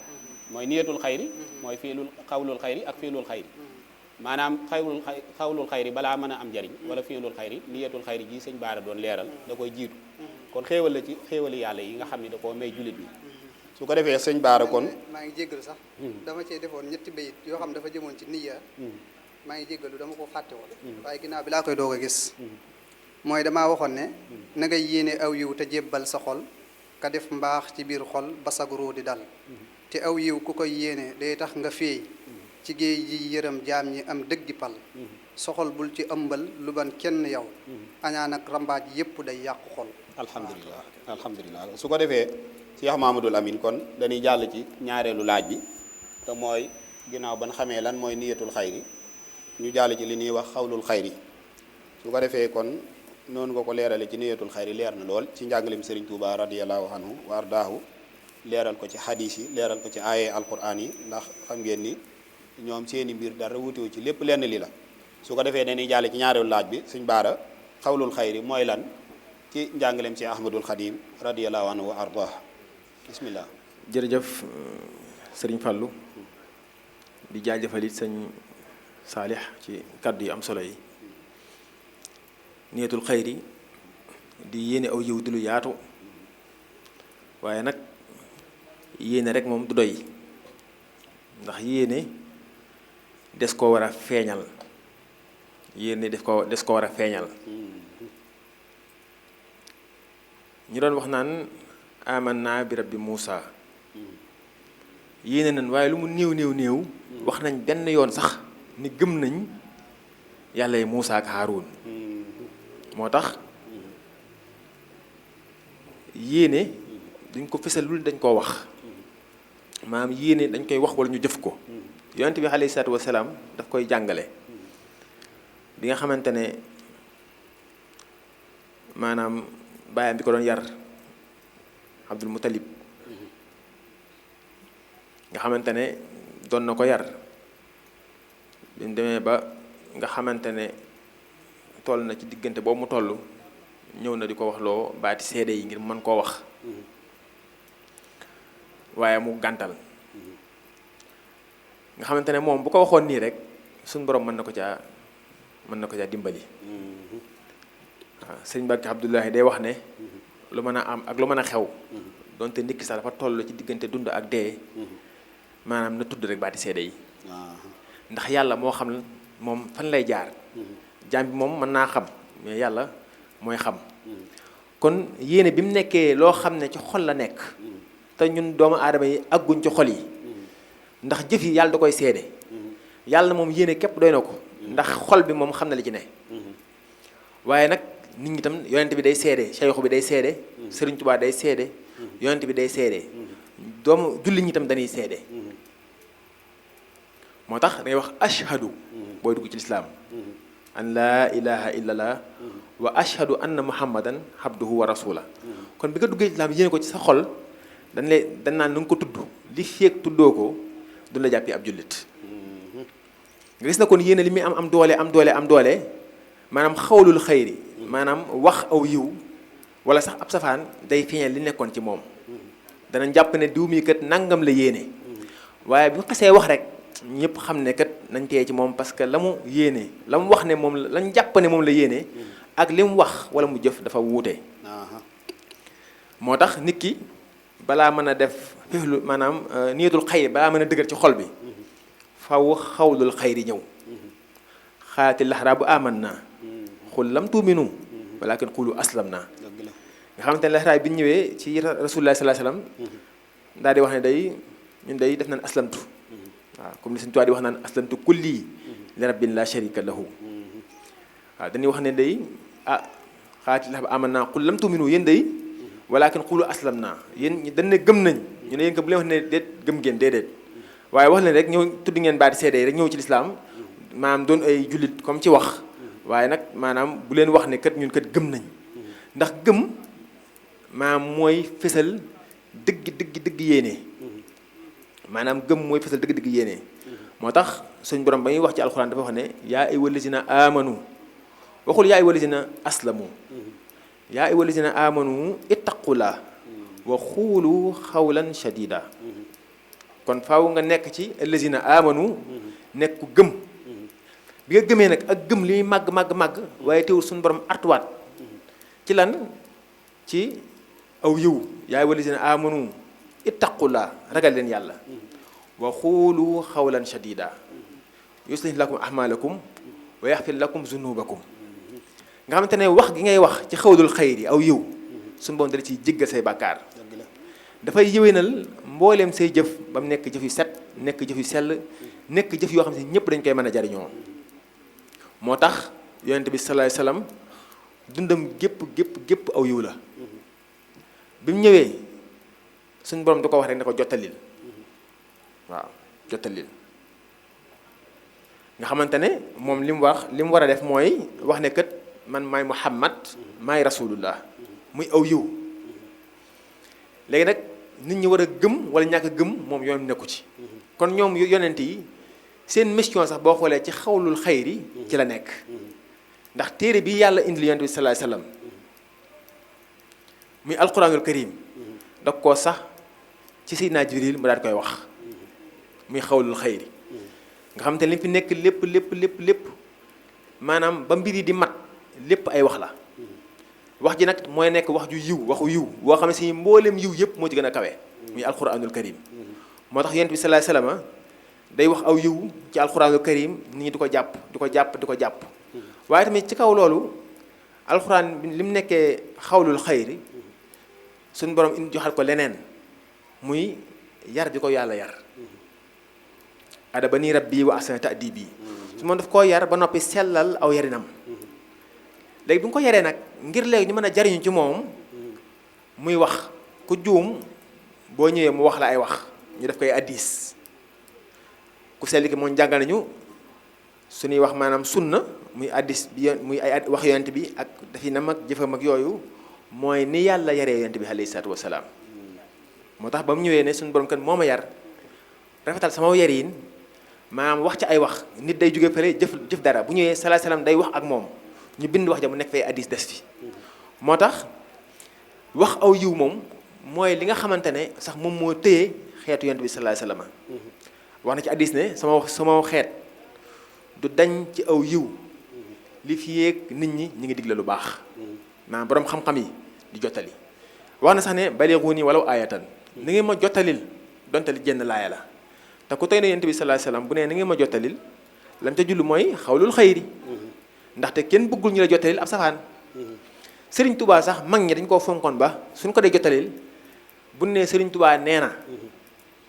mooy niyatul xayri mooy fiilul xawlul xayri ak fiilul xayri maanaam xawlul xayri balaa mën a am njariñ wala fiilul xayri niyatul xayri ji sëñ Baara doon leeral da koy jiitu kon xéewal la ci xéewali yàlla yi nga xam ne da koo may jullit bi su ko defee sëñ Baara kon maa ngi jéggalu sax dama cee defoon ñetti bayit yoo xam dafa jëmoon ci niya maa ngi jéggalu dama ko fàtte woon waaye ginnaaw bi laa koy doog a gis mooy damaa waxoon ne na ngay yéene aw yiw te jébbal sa xol ka def mbaax ci biir xol ba sag ruu di dal te aw yiw ku koy yéene day tax nga féey ci géej ji yërëm jaam ñi am dëggi pal soxol bul ci ëmbal lu ban kenn yow añaan ak rambaaj yépp day yàqu xol alhamdulilah su ko defee Cheikh Mamadou Amine kon dañuy jàll ci ñaareelu laaj bi te mooy ginnaaw ban xamee lan mooy niyatul xayri ñu jàll ci li ñuy wax xawlul xayri su ko defee kon noonu nga ko leerale ci niyatul xayri leer na lool ci njàngalem Serigne Touba radiyallahu anhu wa ardaahu leeral ko ci hadis yi leeral ko ci aaye alquran yi ndax xam ngeen ni ñoom seeni mbir dara wutewu ci lépp lenn li la su ko defee dañuy jàll ci ñaareelu laaj bi suñ Baara xawlul xayri mooy lan ci njàngalem ci Ahmadul Xadim radiyallahu anhu wa ardaah bismillah. jërëjëf sëriñ Fallou di jaajëfal it sëñ Saalix ci kàddu yi am solo yi niyatul xayri di yéene aw yiw di lu yaatu waaye nag yéene rek moom du doy ndax yéene des koo war a feeñal yéene des ko war a feeñal ñu doon wax naan amanna bi rabbi Muusa yéene nañ waaye lu mu néew wax nañ benn yoon sax ni gëm nañ yàlla yi Muusa ak Haaruun moo tax yéene duñ ko fësal lu dañ koo wax maanaam yéene dañ koy wax wala ñu jëf ko yonent bi alayhi salaatu wasalaam daf koy jàngale bi nga xamante ne maanaam baayam bi ko doon yar Abdul Muttalib nga xamante ne doon na ko yar bi mu demee ba nga xamante ne toll na ci diggante boobu mu toll ñëw na di ko wax loo baati seede yi ngir mën koo wax waaye mu gàntal nga xamante ne moom bu ko waxoon nii rek suñ borom mën na ko caa dimbali waaw sëñ Mbàkke Abdullahi day wax ne lu mën a am ak lu mën a xew donte nit ki sax dafa toll ci diggante dund ak dee maanaam na tudd rek baati seede yi ndax yàlla moo xam moom fan lay jaar jaam bi moom mën naa xam mais yàlla mooy xam kon yéene bi mu nekkee loo xam ne ci xol la nekk te ñun doomu aadama yi àgguñ ci xol yi ndax jëf yi yàlla da koy seede yàlla moom yéene képp doy na ko ndax xol bi moom xam na li ci ne waaye nag nit ñi tam yonent bi day seede Cheikh bi day seede Serigne Touba day seede yonent bi day seede doomu julli ñi tam dañuy seede moo tax dangay wax ashhadu booy dugg ci lislaam an laa ilaha illallah wa ashhadu anna muhammadan abduhu wa rasula kon bi nga duggee lislaam yéene ko ci sa xol dañ naan na nga ko tudd li feeg tuddoo ko du la jàppee ab jullit nga gis na kon yéene li muy am doole maanaam xawlul xayri maanaam wax aw yiw wala sax ab safaan day feeñal li nekkoon ci moom danañ jàpp ne diw mii kat nangam la yéene waaye bu ñu xasee wax rek ñëpp xam ne kat nañ teye ci moom parce que la mu yéene la mu wax ne moom lañ jàpp ne moom la yéene ak li mu wax wala mu jëf dafa wuute moo tax nit ki balaa mën a def fexlu maanaam niyatul xayri balaa mën a dëgër ci xol bi faw xawlul xayri ñëw xaati laxraabu aman naa xul lam tuuminu walakin xulu aslam naa nga xamante ne laxraab bi ñu ñëwee ci rasulullah sallallahu alayhi wasallam daal di wax ne day ñun day def nañ aslamtu waaw comme ni suñu tubaab di wax naan aslamtu kulli li rabbin la sharika lahu waaw dañuy wax ne day xaati laxraabu aman naa xul lam tuuminu yéen day walakin xulu aslam naa yéen dañ ne gëm nañ ñu ne yéen ko bu leen wax ne déet gëm ngeen déedéet waaye wax leen rek ñëw tudd ngeen baati seede yi rek ñëw ci lislaam maanaam doon ay jullit comme ci wax waaye nag maanaam bu leen wax ne kat ñun kat gëm nañ ndax gëm maanaam mooy fësal dëgg yéene maanaam gëm mooy fësal dëgg yéene moo tax suñ borom ba ñuy wax ci alxuraan dafa wax ne yaa ayyuhal lazina amanu waxul yaa ayyuhal lazina aslamu yaa ayyuhal lazina amanu ittaqullah wa xuulu xawlan shadida kon faaw nga nekk ci allazina amanu nekk ku gëm bi nga gëmee nag ak gëm li muy màgg waaye teewul suñu borom artuwaat ci lan ci aw yiw yaa ayyuhal lazina amanu ittaqullah ragal leen yàlla wa xuulu xawlan shadida yuslih lakum ahmalakum wa yaxfir lakum zunubakum nga xamante ne wax gi ngay wax ci xawlul xayri aw yiw suñu borom dala ciy jéggal say bàkkaar dafay yëwénal mbooleem say jëf ba mu nekk jëf yu set nekk jëf yu sell nekk jëf yoo xam ne ñëpp dañ koy mën a jariñoo moo tax yonent bi salaay salaam dundam gépp aw yiw la bi mu ñëwee suñu borom da ko wax rek ne ko jottalil waaw jottalil nga xamante ne moom li mu war a def mooy wax ne kat man maay Muhammad maay rasulullah muy aw yiw léegi nag nit ñi war a gëm wala ñàkk a gëm moom yoon nekku ci kon ñoom yonent yi seen mission sax boo xoolee ci xawlul xayri ci la nekk ndax téere bi yàlla indil yonent bi sallallahu alayhi wasallam muy alquranul karim daf koo sax ci Seydina Jibril mu daal koy wax muy xawlul xayri nga xam te li fi nekk lépp maanaam ba mbir yi di mat lépp ay wax la wax ji nag mooy nekk wax ju yiw waxu yiw boo xam ne si mboolem yiw yëpp moo ci gën a kawe muy alquranul karim moo tax yonent bi sallallahu alayhi wasallam day wax aw yiw ci alquranul karim nit ñi di ko jàpp waaye tamit ci kaw loolu alquran bi li mu nekkee xawlul xayri suñu borom indi joxal ko leneen muy yar bi ko yàlla yar adabani rabbi wa ahsana ta'dibi su moom daf koo yar ba noppi sellal aw yarinam léegi bi nga ko yaree nag ngir léegi ñu mën a jariñu ci moom muy wax ku juum boo ñëwee mu wax la ay wax ñu def koy addis ku sell ki moom jàngal nañu suñuy wax maanaam sunna muy addis bi muy ay wax yonent bi ak dafi nam ak jëfam ak yooyu mooy ni yàlla yaree yonent bi alayhi salaatu wasalaam moo tax ba mu ñëwee ne suñu borom kan moo ma yar rafetal sama yariin maanaam wax ci ay wax nit day jóge fële jëf dara bu ñëwee salaa salaam day wax ak moom ñu bind wax ja mu nekk fay addis des fi moo tax wax aw yiw moom mooy li nga xamante ne sax moom moo téye xeetu yonent bi sallallahu alayhi wasallam wax na ci addis ne sama xeet du dañ ci aw yiw li fi yéeg nit ñi ñu ngi digle lu baax maanaam boroom xam-xam yi di jottali wax na sax ne balighuni walaw aayatan ni ngeen ma jottalil donte li jenn laaya la te ku tey ne yonent bi sallallahu alayhi wasallam bu ne ni ngeen ma jottalil lam ca jullu mooy xawlul xayri ndaxte kenn bëggul ñu la jottalil ab safaan Sëriñ Tubaa sax mag ñi dañ koo fonkoon ba suñ ko dee jottalil bu ne Sëriñ Tubaa nee na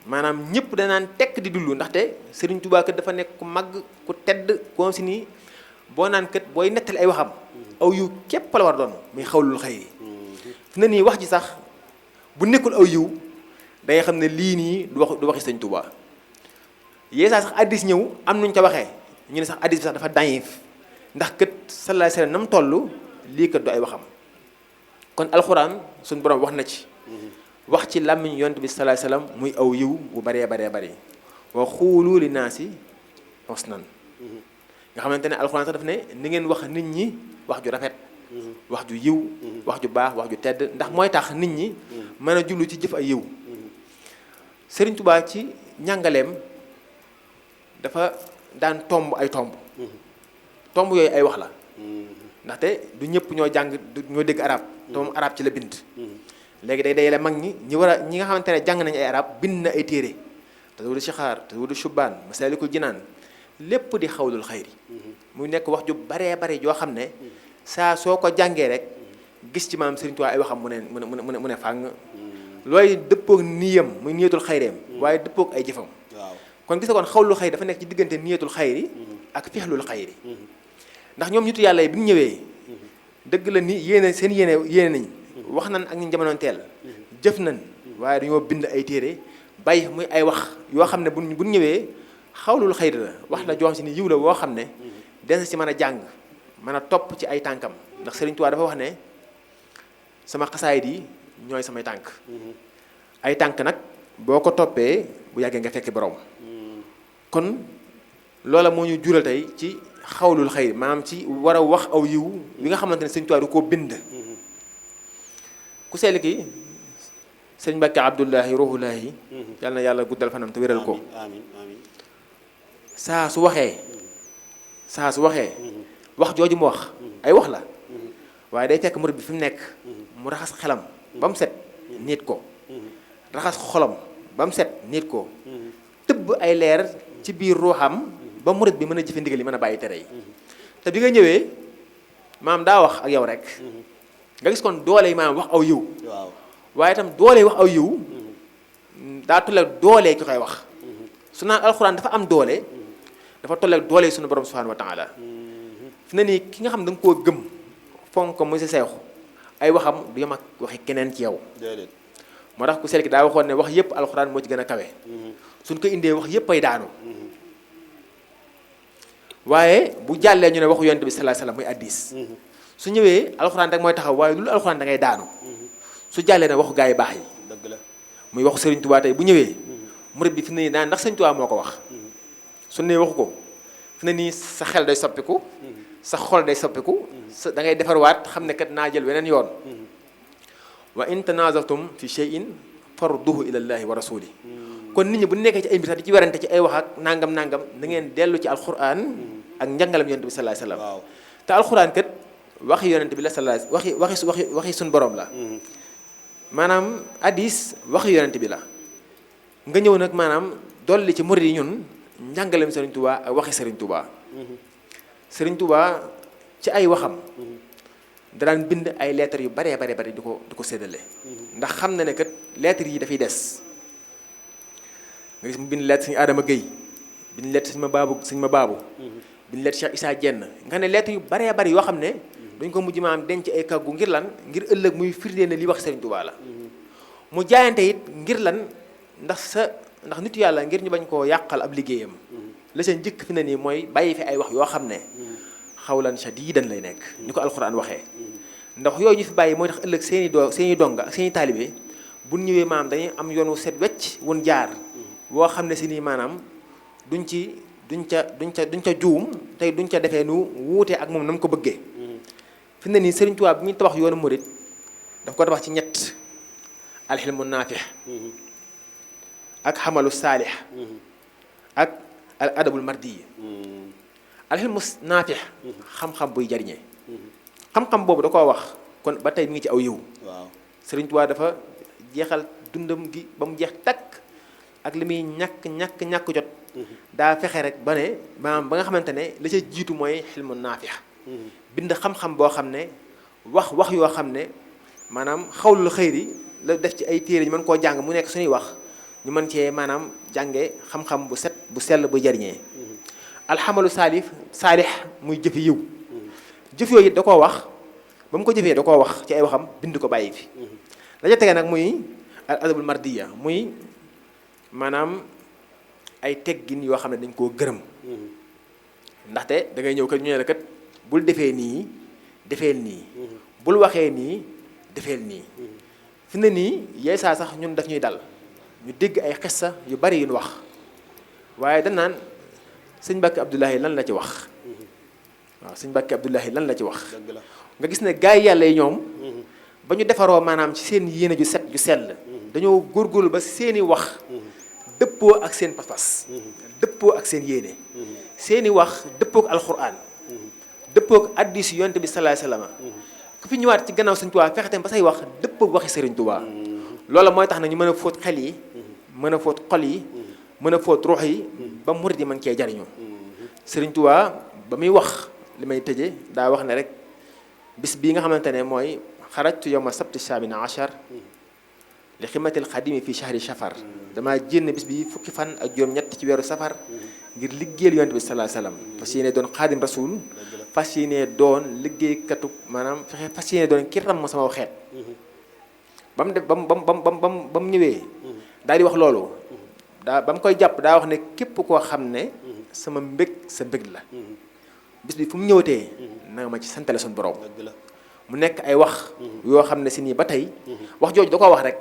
maanaam ñëpp danaan tekk di dullu ndaxte Sëriñ Tubaa kat dafa nekk ku màgg ku tedd comme si nii boo naan kat booy nettali ay waxam aw yiw képp la war doon muy xawlul xayri fi ne nii wax ji sax bu nekkul aw yiw da ngay xam ne lii nii du waxi Sëriñ Tubaa yee sax addis ñëw am nuñ ca waxee ñu ne sax addis bi sax dafa dañif ndax kët sallallahu alayhi wasallam nam toll lii kat du ay waxam kon alxuraan suñu borom wax na ci wax ci làmmiñ yonent bi sallallahu alayhi wasallam muy aw yiw bu baree wa xuulu li naasi husnan nga xamante ne alxuraan sax daf ne ni ngeen wax nit ñi wax ju rafet wax ju yiw wax ju baax wax ju tedd ndax mooy tax nit ñi mën a jullu ci jëf ay yiw Sëriñ Tubaa ci njàngaleem dafa daan tomb ay tomb yooyu ay wax la ndaxte du ñëpp ñoo jàng ñoo dégg arab te moom arab ci la bind léegi day dayale mag ñi ñi nga xamante ne jàng nañu ay arab bind na ay téere tazawudu shixaar tazawudu shubaan masaalikul jinaan lépp di xawlul xayri muy nekk wax ju baree bare joo xam ne saa soo ko jàngee rek gis ci maanaam Sëriñ Tuubaa ay waxam mu ne fàng looy dëppoog niyam muy niyatul xayreem waaye dëppoog ay jëfam kon gis nga kon xawlul xayri dafa nekk ci diggante niyatul xayri ak fixlul xayri ndax ñoom nitu yàlla yi bi ñu ñëwee dëgg la ni seen yéene nañ wax nañ ak ñu jamonoon teel jëf nañ waaye dañoo bind ay téere bàyyi muy ay wax yoo xam ne bu ñëwee xawlul xayri la wax la joo xam si ni yiw la woo xam ne des ci mën a jàng mën a topp ci ay tànkam ndax Sëriñ Tuubaa dafa wax ne sama xasaayid yi ñooy samay tànk ay tànk nag boo ko toppee bu yàggee nga fekk borom kon loola moo ñu jural tey ci xawlul xayri maanaam ci war a wax aw yiw bi nga xamante ne Sëriñ Tuubaa du koo bind ku sell ki sëñ Mbàkke Abdullahi Ruhulaahi yàlla na yàlla guddal fanam te wéral ko amiin amiin saa su waxee wax jooju mu wax ay wax la waaye day fekk murid bi fi mu nekk mu raxas xelam ba mu set nit ko raxas xolam ba mu set nit ko tëbb ay leer ci biir ruuxam ba murid bi mën a jëfe ndigal yi mën a bàyyi tere yi te bi nga ñëwee maam daa wax ak yow rek nga gis kon doole yi maam wax aw yiw waaw waaye itam doole yi wax aw yiw daa tolle doole ki koy wax su naan alxuraan dafa am doole dafa tolle doole suñu borom subhanahu wa taala fi ne nii ki nga xam da nga koo gëm fonk ko muy sa seexu ay waxam du yem ak waxi keneen ci yow déedéet moo tax ku sel ki daa waxoon ne wax yëpp alxuraan moo ci gën a kawe suñ ko indee wax yëpp ay daanu waaye bu jàllee ñu ne waxu yonent bi sallallahu alayhi wasallam muy addis su ñëwee alxuraan rek mooy taxaw waaye loolu alxuraan da ngay daanu su jàllee ne waxu gaa yi baax yi dëgg la muy waxu Serigne Touba tey bu ñëwee murid bi fi ne nii daan ndax Serigne Touba moo ko wax su ne waxu ko fi ne nii sa xel day soppiku sa xol day soppiku sa da ngay defarwaat xam ne kat naa jël weneen yoon wa in tanazatum fi shay'in farduhu ila llahi wa rasuli kon nit ñi bu nekkee ci ay mbir sax di ci werante ci ay wax ak nangam na ngeen dellu ci alquran ak njàngalam yonent bi sallallahu alayhi wasallam te alquran kat waxi yonent bi la sallallahu waxi suñ borom la maanaam hadis waxi yonent bi la nga ñëw nag maanaam dolli ci murid yi ñun njàngalam Serigne Touba ak waxi Serigne Touba Serigne Touba ci ay waxam daan bind ay lettres yu baree di ko séddale ndax xam na ne kat lettres yi dafay des nga gis mu bind lettre Sëñ Adama Gueye bind lettre Sëñ ma baabu bind lettre Cheikh Issa Dieng nga ne lettres yu baree bari yoo xam ne dañ ko mujj maam denc ay kàggu ngir lan ngir ëllëg muy firndee ne li wax Serigne Touba la mu jaayante it ngir lan ndax nitu yàlla ngir ñu bañ koo yàqal ab liggéeyam la seen njëkk fi ne nii mooy bàyyi fi ay wax yoo xam ne xawlan shadidan lay nekk ni ko alxuraan waxee ndax yooyu ñu fi bàyyi mooy tax ëllëg seeni donga ak seeni taalibe bu ñëwee maanaam dañuy am yoonu set wecc wun jaar boo xam ne si nii maanaam duñ ca juum tey duñ ca defee nu wuute ak moom na mu ko bëggee fi ne nii Serigne Touba bi muy tabax yoonu murid daf ko tabax ci ñett alxilmu naafix ak xamalu saalix ak al adabul mardi alxilmu naafix xam-xam buy jariñee xam-xam boobu da koo wax kon ba tey mi ngi ci aw yiw waaw Serigne Touba dafa jeexal dundam gi ba mu jeex takk ak li muy ñàkk jot daa fexe rek ba ne maanaam ba nga xamante ne la ca jiitu mooy xilmu naafix bind xam-xam boo xam ne wax yoo xam ne maanaam xawlul xëyri la def ci ay téere ñu mën koo jàng mu nekk suñuy wax ñu mën cee maanaam jànge xam-xam bu set bu sell bu jariñee alxamalu saalix muy jëfi yiw jëf yooyu it da koo wax ba mu ko jëfee da koo wax ci ay waxam bind ko bàyyi fi la ca tege nag muy al adabul mardiya muy maanaam ay teggin yoo xam ne dañ koo gërëm ndaxte da ngay ñëw kat ñu ne la kat bul defee nii defeel nii bul waxee nii defeel nii fi ne nii yeey saa sax ñun daf ñuy dal ñu dégg ay xissa yu bari yu ñu wax waaye dañ naan sëñ Mbàkke Abdoulahi lan la ci wax waaw sëñ Mbàkke Abdoulahi lan la ci wax nga gis ne gaay yàlla yi ñoom ba ñu defaroo maanaam ci seen yéene ju set ju sell dañoo góorgóorlu ba seeni wax dëppoo ak seen pas-pas dëppoo ak seen yéene seeni wax dëppoo ak alxuraan dëppoo ak hadiis yonent bi sallallahu alayhi wasallam ku fi ñëwaat ci gannaaw Sëriñ Tuubaa fexe tam ba say wax dëppoo ak waxi Sëriñ Tuubaa loola mooy tax na ñu mën a fóot xel yi mën a fóot xol yi mën a fóot ruux yi ba murid yi mën cee jariñu Sëriñ Tuubaa ba muy wax li may tëje daa wax ne rek bis bii nga xamante ne mooy xarajtu yawma sabti saamina achar li ximatil xadimi fi shahri safar damaa jénn bis bi fukki fan ak juróom-ñett ci weeru safar ngir liggéeyal yonent bi sallallahu alayhi wasallam fas yéene doon xaadim rasul fas yéene doon liggéeykatu maanaam fexe fas yéene doon ki ram sama xeet ba mu def ba mu ñëwee daal di wax loolu ba mu koy jàpp daa wax ne képp koo xam ne sama mbég sa mbég la bis bi fu mu ñëwatee na nga ma ci santale suñu borom mu nekk ay wax yoo xam ne si nii ba tey wax jooju da koo wax rek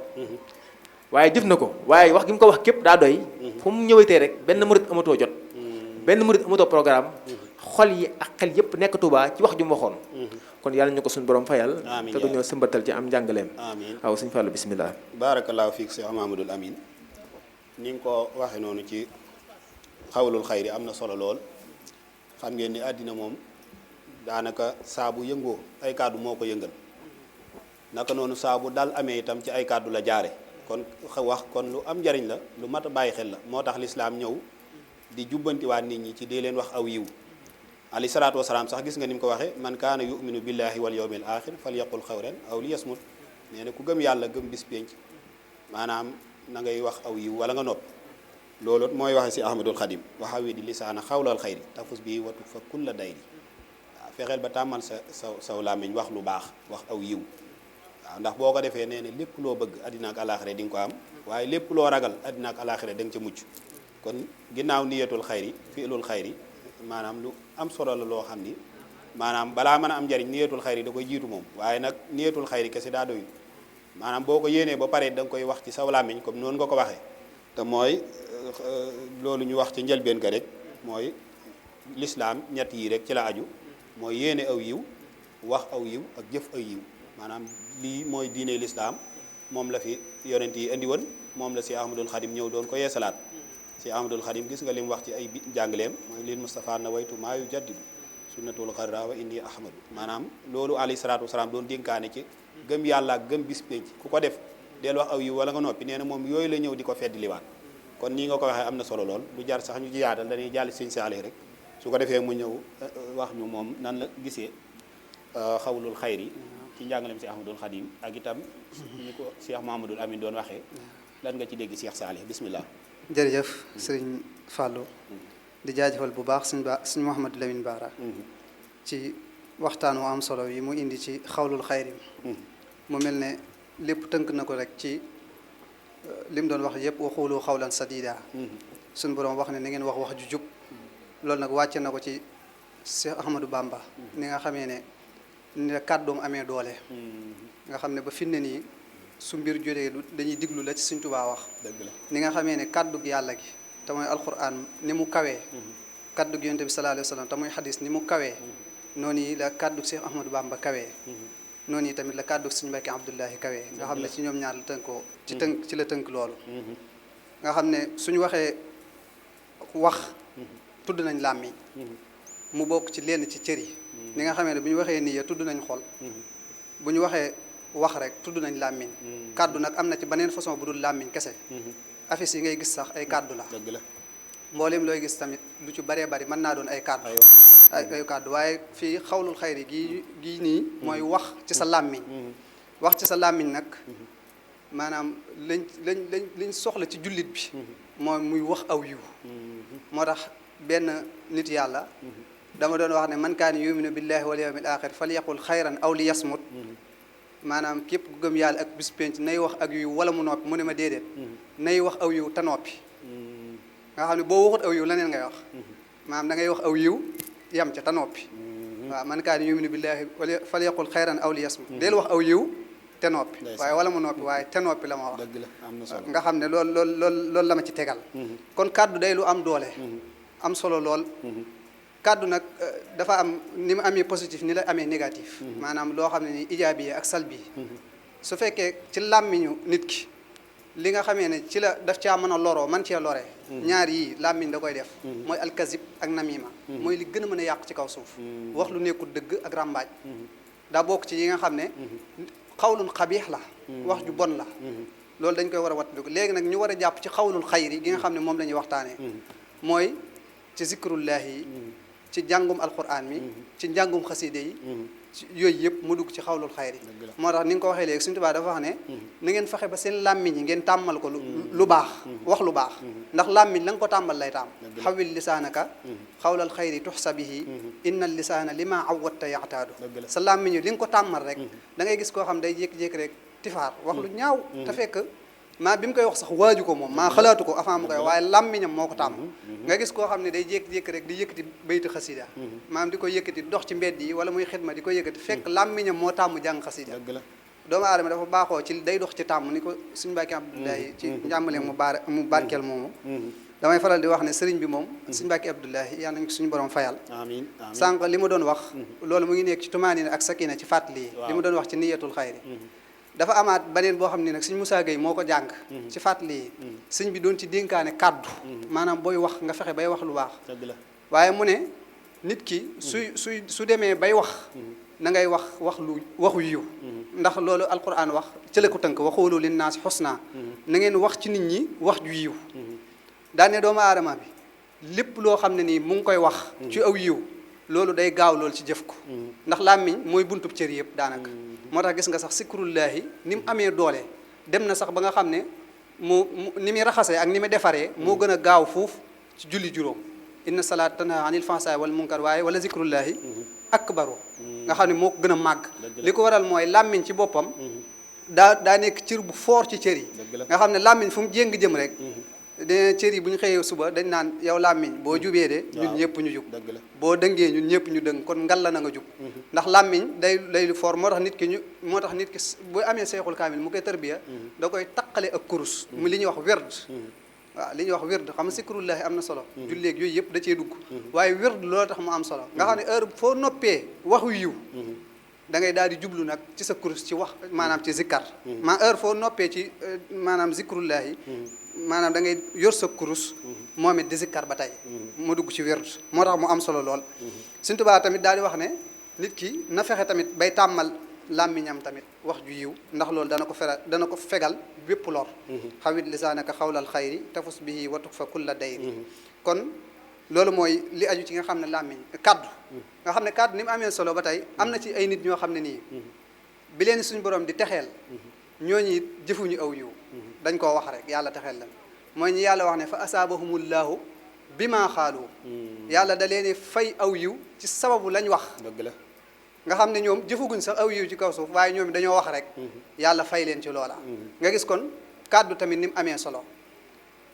waaye jëf na ko waaye wax gi mu ko wax képp daa doy fu mu ñëwatee rek benn murid amatoo jot benn murid amatoo programme xol yi ak xel yëpp nekk Tuubaa ci wax ju mu waxoon kon yàlla ñu ko suñu borom fayal amiin te du ñoo sëmbatal ci am njàngaleem amiin waaw sëñ Fallou bisimilah. baarakallaahu fiik Cheikh Mamadou Amin ni nga ko waxe noonu ci xawlul xayri am na solo lool. xam ngeen ni àddina moom daanaka saabu yëngoo ay kàddu moo ko yëngal naka noonu saabu dal amee itam ci ay kàddu la jaare kon wax kon lu am njariñ la lu mat a bàyyi xel la moo tax lislaam ñëw di jubbantiwaat nit ñi ci dee leen wax aw yiw alayhi salaatu wasalaam sax gis nga ni mu ko waxee man kaana yuminu billahi wal yawmil axir fal yaqul xawran aw li yasmut nee na ku gëm yàlla gëm bis pénc maanaam na ngay wax aw yiw wala nga noppi loolu mooy waxe si ahmadul xadim waxawi di lisaana xawlal xayri tafus bi watu fa kulla dayri waaw fexeel ba tàmmal saw làmmiñ wax lu baax wax aw yiw waaw ndax boo ko defee nee na lépp loo bëgg àddina ak alaaxira di nga ko am waaye lépp loo ragal àddina ak alaaxira da nga ca mucc kon ginnaaw niyatul xayri fiilul xayri maanaam lu am solo la loo xam ni maanaam balaa mën a am njariñ niyatul xayri da koy jiitu moom waaye nag niyatul xayri kese daa doyul maanaam boo ko yéenee ba pare da nga koy wax ci saw làmmiñ comme noonu nga ko waxee te mooy loolu ñu wax ci njëlbeen ka rek mooy lislaam ñett yi rek ci la aju mooy yéene aw yiw wax aw yiw ak jëf aw yiw maanaam lii mooy diine lislaam moom la fi yonent yi indi woon moom la si ahmadul xadim ñëw doon ko yeesalaat si ahmadul xadim gis nga li mu wax ci ay jàngaleem mooy lil Mustafa na waytu maa yu jaddidu sunnatul xarra wa indi ahmadu maanaam loolu alayhi salaatu wasalaam doon dénkaane ci gëm yàlla ak gëm bis pénc ku ko def del wax aw yiw wala nga noppi nee na moom yooyu la ñëw di ko fedd liwaat kon nii nga ko waxee am na solo lool lu jar sax ñu ci yaatal dañuy jàll sëñ Saalih rek su ko defee mu ñëw wax ñu moom nan la gisee xawlul xayri ci njàngaleem si ahmadul xadim ak itam ni ko Cheikh Mahamadul Amin doon waxee lan nga ci dégg Cheikh Saalih bismillah jërëjëf sëriñ Fallou di jaajëfal bu baax sëñ Mouhamadou Lamine Bara ci waxtaan wu am solo yi mu indi ci xawlul xayri mu mel ne lépp tënk na ko rek ci li mu doon wax yëpp waxulu xawlan sadida suñu borom wax ne na ngeen wax ju jub loolu nag wàcce na ko ci Cheikh Ahmadou Bamba ni nga xamee ne ni la kàddoom amee doole nga xam ne ba fi ne nii su mbir jotee dañuy diglu la ci Sëñ Tuubaa wax dëgg la ni nga xamee ne kàddug yàlla gi te mooy alquran ni mu kawee kàddug yonent bi sallallahu alayhi wa sallam te mooy xadis ni mu kawee noonu yi la kàddug Cheikh Ahmadou Bamba kawee noonu yi tamit la kàddug Sëñ Mbàkke Abdullahi kawee nga xam ne ci ñoom ñaar la tënkoo ci la tënk loolu nga xam ne suñu waxee wax tudd nañ làmmiñ mu bokk ci lenn ci cër yi ni nga xamee ne bu ñu waxee nii ya tudd nañ xol bu ñu waxee wax rek tudd nañ làmmiñ kàddu nag am na ci beneen façon bu dul làmmiñ kese affiche yi ngay gis sax ay kàddu la dëgg la mboolem looy gis tamit lu ci baree bari mën naa doon ay kàddu ay kàddu waaye fii xawlul xayri gii nii mooy wax ci sa làmmiñ wax ci sa làmmiñ nag maanaam liñ soxla ci jullit bi mooy muy wax aw yiw moo tax benn nit yàlla dama doon wax ne man kaana yuminu billahi wal yawmil axir fal yaqul xayran aw li yasmut maanaam képp ku gëm yàlla ak bis penc nay wax ak yiw wala mu noppi mu ne ma déedéet nay wax aw yiw te noppi nga xam ne boo waxut aw yiw leneen ngay wax maanaam da ngay wax aw yiw yam ca te noppi waaw man kaana yuminu billahi wala fal yaqul xayran aw li yasmut deel wax aw yiw te noppi waaye wala mu noppi waaye te noppi la ma wax dëgg la am na solo nga xam ne loolu la ma ci tegal kon kàddu day lu am doole am solo lool kàddu nag dafa am ni mu amee positif ni la amee négatif maanaam loo xam ne ni ijaabi ak salbi su fekkee ci làmmiñu nit ki li nga xamee ne ci la daf caa mën a loroo man cee loree ñaar yii làmmiñ da koy def mooy alkazib ak namima mooy li gën a mën a yàq ci kaw suuf wax lu nekkul dëgg ak ràmbaaj daa bokk ci yi nga xam ne xawlun xabiix la wax ju bon la loolu dañ koy war a wattandiku léegi nag ñu war a jàpp ci xawlul xayri gi nga xam ne moom la ñuy waxtaanee mooy ci zikrullahi yi ci njàngum alquran mi ci njàngum xaside yi ci yooyu yëpp mu dugg ci xawlul xayri moo tax ni nga ko waxee léegi Sëñ Tuubaa dafa wax ne na ngeen fexe ba seen làmmiñ yi ngeen tàmmal ko lu baax wax lu baax ndax làmmiñ la nga ko tàmmal lay tàmm xawil lisaanaka xawlal xayri tuxsa bihi inna lisaana li ma awwatta yaxtaadu sa làmmiñ yi li nga ko tàmmal rek da ngay gis koo xam day jékki-jékki rek tifaar wax lu ñaaw te fekk maa bi mu koy wax sax waaju ko moom maa xalaatu ko avant mu koy waaye làmmiñam moo ko tàmm nga gis koo xam ne day jékki-jékki rek di yëkkati bayti xasida maanaam di ko yëkkati dox ci mbedd yi wala muy xidma di ko yëkkati fekk làmmiñam moo tàmm jàng xasida doomu aadama dafa baaxoo ci day dox ci tàmm ni ko suñu Mbàkke Abdoulaye ci njàmbale mu barkeel moomu damay faral di wax ne sëriñ bi moom suñu Mbàkke Abdoulahi yàlla nañ ko suñu borom fayal amiin amiin sànq li ma doon wax loolu mu ngi nekk ci tumaanina ak sakina ci fàttali yi li ma doon wax ci niyatul xayri dafa amaat beneen boo xam ne nag suñ Moussa Gueye moo ko jàng ci fàttali yi sëñ bi doon ci dénkaane kàddu maanaam booy wax nga fexe bay wax lu baax dëgg la waaye mu ne nit ki su demee bay wax na ngay wax lu waxu yiw ndax loolu alquran wax ci la ko tënk waxoolu lin naas xusna na ngeen wax ci nit ñi wax ju yiw daane doomu aadama bi lépp loo xam ne nii mu ngi koy wax ci aw yiw loolu day gaaw loolu ci jëf ko ndax làmmiñ mooy buntub cër yëpp daanaka moo tax gis nga sax sikrullaahi ni mu amee doole dem na sax ba nga xam ne mu ni muy raxasee ak ni muy defaree moo gën a gaaw fuuf ci julli juróom inna salaat tanha anil fahsaa'i wal munkar waaye wala zikrullaahi akbaru nga xam ne moo ko gën a màgg li ko waral mooy làmmiñ ci boppam daa nekk cër bu fort ci cër yi nga xam ne làmmiñ fu mu jéng jëm rek de cër yi bu ñu xëyee suba dañ naan yow làmmiñ boo jubee de ñun ñëpp ñu jub boo dëngee ñun ñëpp ñu dëng kon ngal la na nga jub ndax làmmiñ day lu fort moo tax nit ki bu amee seexul kaamil mu koy tarbiya da koy taqale ak kurus mu li ñuy wax werd waaw li ñuy wax wird xam nga sikrullahi am na solo julleeg yooyu yëpp da cee dugg waaye wird loolu tax mu am solo nga xam ne heure foo noppee waxu yiw da ngay daal di jublu nag ci sa kurus ci wax maanaam ci zikkar heure foo noppee ci maanaam zikrullahi maanaam da ngay yor sa kurus moom it di zikkar ba tey mu dugg ci wird moo tax mu am solo lool Sëñ Tuubaa tamit daal di wax ne nit ki na fexe tamit bay tàmmal làmmiñam tamit wax ju yiw ndax loolu dana ko fegal bépp lor xawit lisaanaka xawlal xayri tafus bihi watuk fa kulla dayri kon loolu mooy li aju ci nga xam ne làmmiñ kaddu nga xam ne kaddu ni mu amee solo ba tey am na ci ay nit ñoo xam ne nii bi leen suñu borom di texeel ñooñu it jëfuñu aw yiw dañ koo wax rek yàlla texeel leen mooy ñi yàlla wax ne fa asaabahumullaahu bi maa xaalu yàlla da leen fay aw yiw ci sababu lañ wax dëgg la nga xam ne ñoom jëfaguñ sax aw yiw ci kaw suuf waaye ñoom dañoo wax rek yàlla fay leen ci loola nga gis kon kàddu tamit ni mu amee solo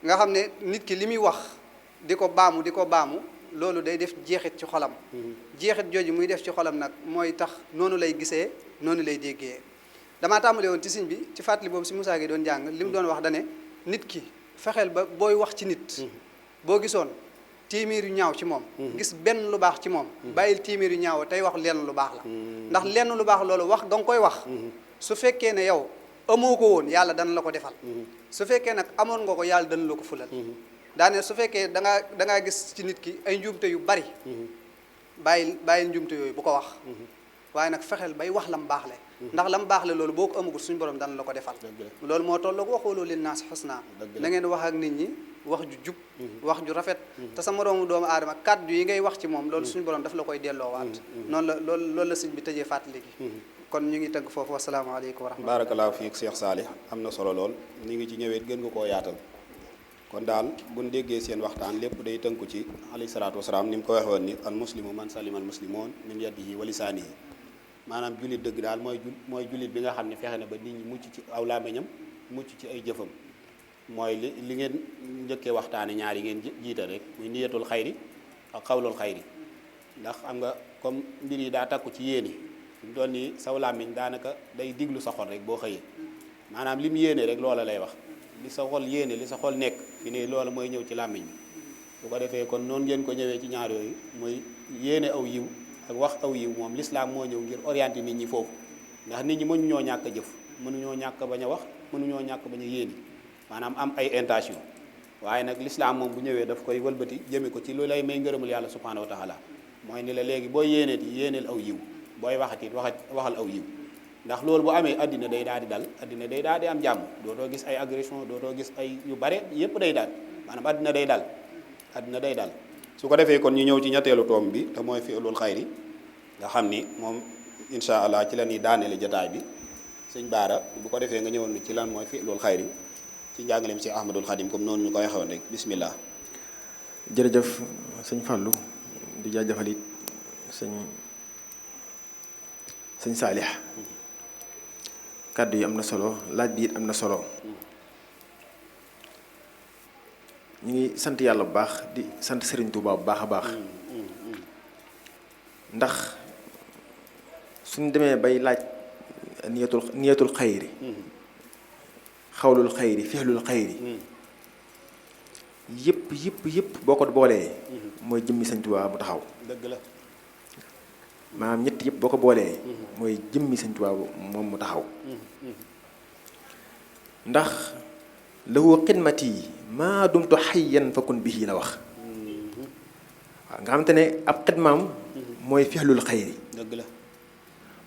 nga xam ne nit ki li muy wax di ko baamu loolu day def jeexit ci xolam jeexit jooju muy def ci xolam nag mooy tax noonu lay gisee noonu lay déggee damaa tàmbale woon ci siñ bi ci fàttali boobu si Moussa Gueye doon jàng li mu doon wax dane nit ki fexeel ba booy wax ci nit boo gisoon téeméer yu ñaaw ci moom gis benn lu baax ci moom bàyyil téeméer yu ñaaw tey wax lenn lu baax la ndax lenn lu baax loolu wax nga koy wax su fekkee ne yow amoo ko woon yàlla dana la ko defal su fekkee nag amoon nga ko yàlla dana la ko fulal daane su fekkee da ngaa gis ci nit ki ay njuumte yu bari bàyyil njuumte yooyu bu ko wax waaye nag fexeel bay wax lam baax le ndax lam baax le loolu boo ko amagul suñu borom dana la ko defal loolu moo toll ko waxooloo lin naas xusna na ngeen wax ak nit ñi wax ju jub wax ju rafet te sa moroomu doomu aadama kàddu yi ngay wax ci moom loolu suñu borom daf la koy delloowaat loolu la sëñ bi tëjee fàttali gi kon ñu ngi tënk foofu wasalaamaaleykum wa rahmatulah barakallahu fiik Cheikh Salih am na solo lool ñu ngi ci ñëwee gën nga koo yaatal kon daal buñ déggee seen waxtaan lépp day tënku ci alayhi salaatu wasalaam ni mu ko waxee woon ni al muslimu man salima al muslimoon min yadihi wa lisaanihi maanaam jullit dëgg daal mooy jullit bi nga xam ne fexe na ba nit ñi mucc ci aw làmmiñam mucc ci ay jëfam mooy li ngeen njëkkee waxtaane ñaar yi ngeen jiita rek muy niyatul xayri ak xawlul xayri ndax xam nga comme mbir yi daa takku ci yéene fi mu toll nii saw làmmiñ daanaka day diglu sa xol rek boo xëyee maanaam li mu yéene rek loola lay wax li sa xol yéene li sa xol nekk fi ne loola mooy ñëw ci làmmiñ bi bu ko defee kon noonu ngeen ko ñëwee ci ñaar yooyu mooy yéene aw yiw ak wax aw yiw moom l'islam moo ñëw ngir orienter nit ñi foofu ndax nit ñi mënuñoo ñàkk a jëf mënuñoo ñàkk bañ a wax mënuñoo ñàkk bañ a yéene maanaam am ay intention waaye nag l'islam moom bu ñëwee daf koy wëlbati jëme ko ci lu lay may ngërëmul yàlla subhanahu wa taala mooy ni la léegi booy yéeneeti yéeneel aw yiw booy waxati waxal aw yiw ndax loolu bu amee addina day daal di dal addina day daal di am jàmm dootoo gis ay agression dootoo gis ay yu bare yépp day daal maanaam addina day dal su ko defee kon ñu ñëw ci ñetteelu toom bi te mooy fi'lul xayri nga xam ni moom incha allah ci la ñuy daaneele jotaay bi sëñ Baara bu ko defee nga ñëwoon ci lan mooy fi'lul xayri ci njàngaleem si Ahmadul Xadim comme noonu ñu ko waxewoon rek bismillah. jërëjëf sëñ Fallou di jaajëfal it sëñ Saalih kàddu yi am na solo laaj bi it am na solo ñu ngi sant yàlla bu baax di sant Serigne Touba bu baax a baax ndax suñ demee bay laaj niyatul xayri xawlul xayri fixlul xayri yëpp boo ko boolee mooy jëmmi Sëñ Tuubaa mu taxaw. dëgg la. maanaam ñett yëpp boo ko boolee mooy jëmmi Sëñ Tuubaa moom mu taxaw. ndax lahu xidmati maa dumtu xayyan fakun bihi la wax. waaw nga xamante ne ab xidmaam mooy fixlul xayri. dëgg la.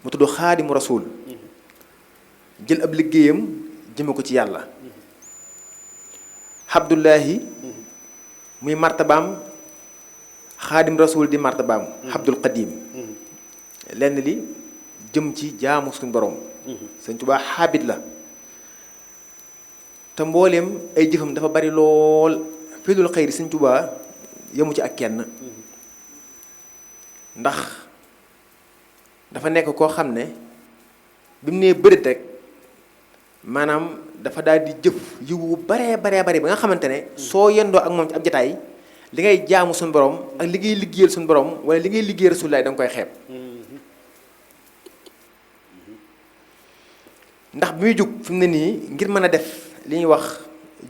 mu tudd xaadimu rasuul jël ab liggéeyam jëme ko ci yàlla. Abdullahi muy martabaam xaadim rasuul di martabaam. Abdul Qadim lenn li jëm ci jaamu suñu borom. Sëñ Tuubaa xaabit la te mbooleem ay jëfam dafa bari lool. fixlul xayri Sëñ Tuubaa yemu ci ak kenn. ndax dafa nekk koo xam ne bi mu nee bërit rek maanaam dafa daal di jëf yiwu baree bari ba nga xamante ne soo yendoo ak moom ci ab jataay li ngay jaamu suñu borom ak li ngay liggéeyal suñu borom wala li ngay liggéeyal Rasulullaah da nga koy xeeb. ndax bi muy jug fi mu ne nii ngir mën a def li ñuy wax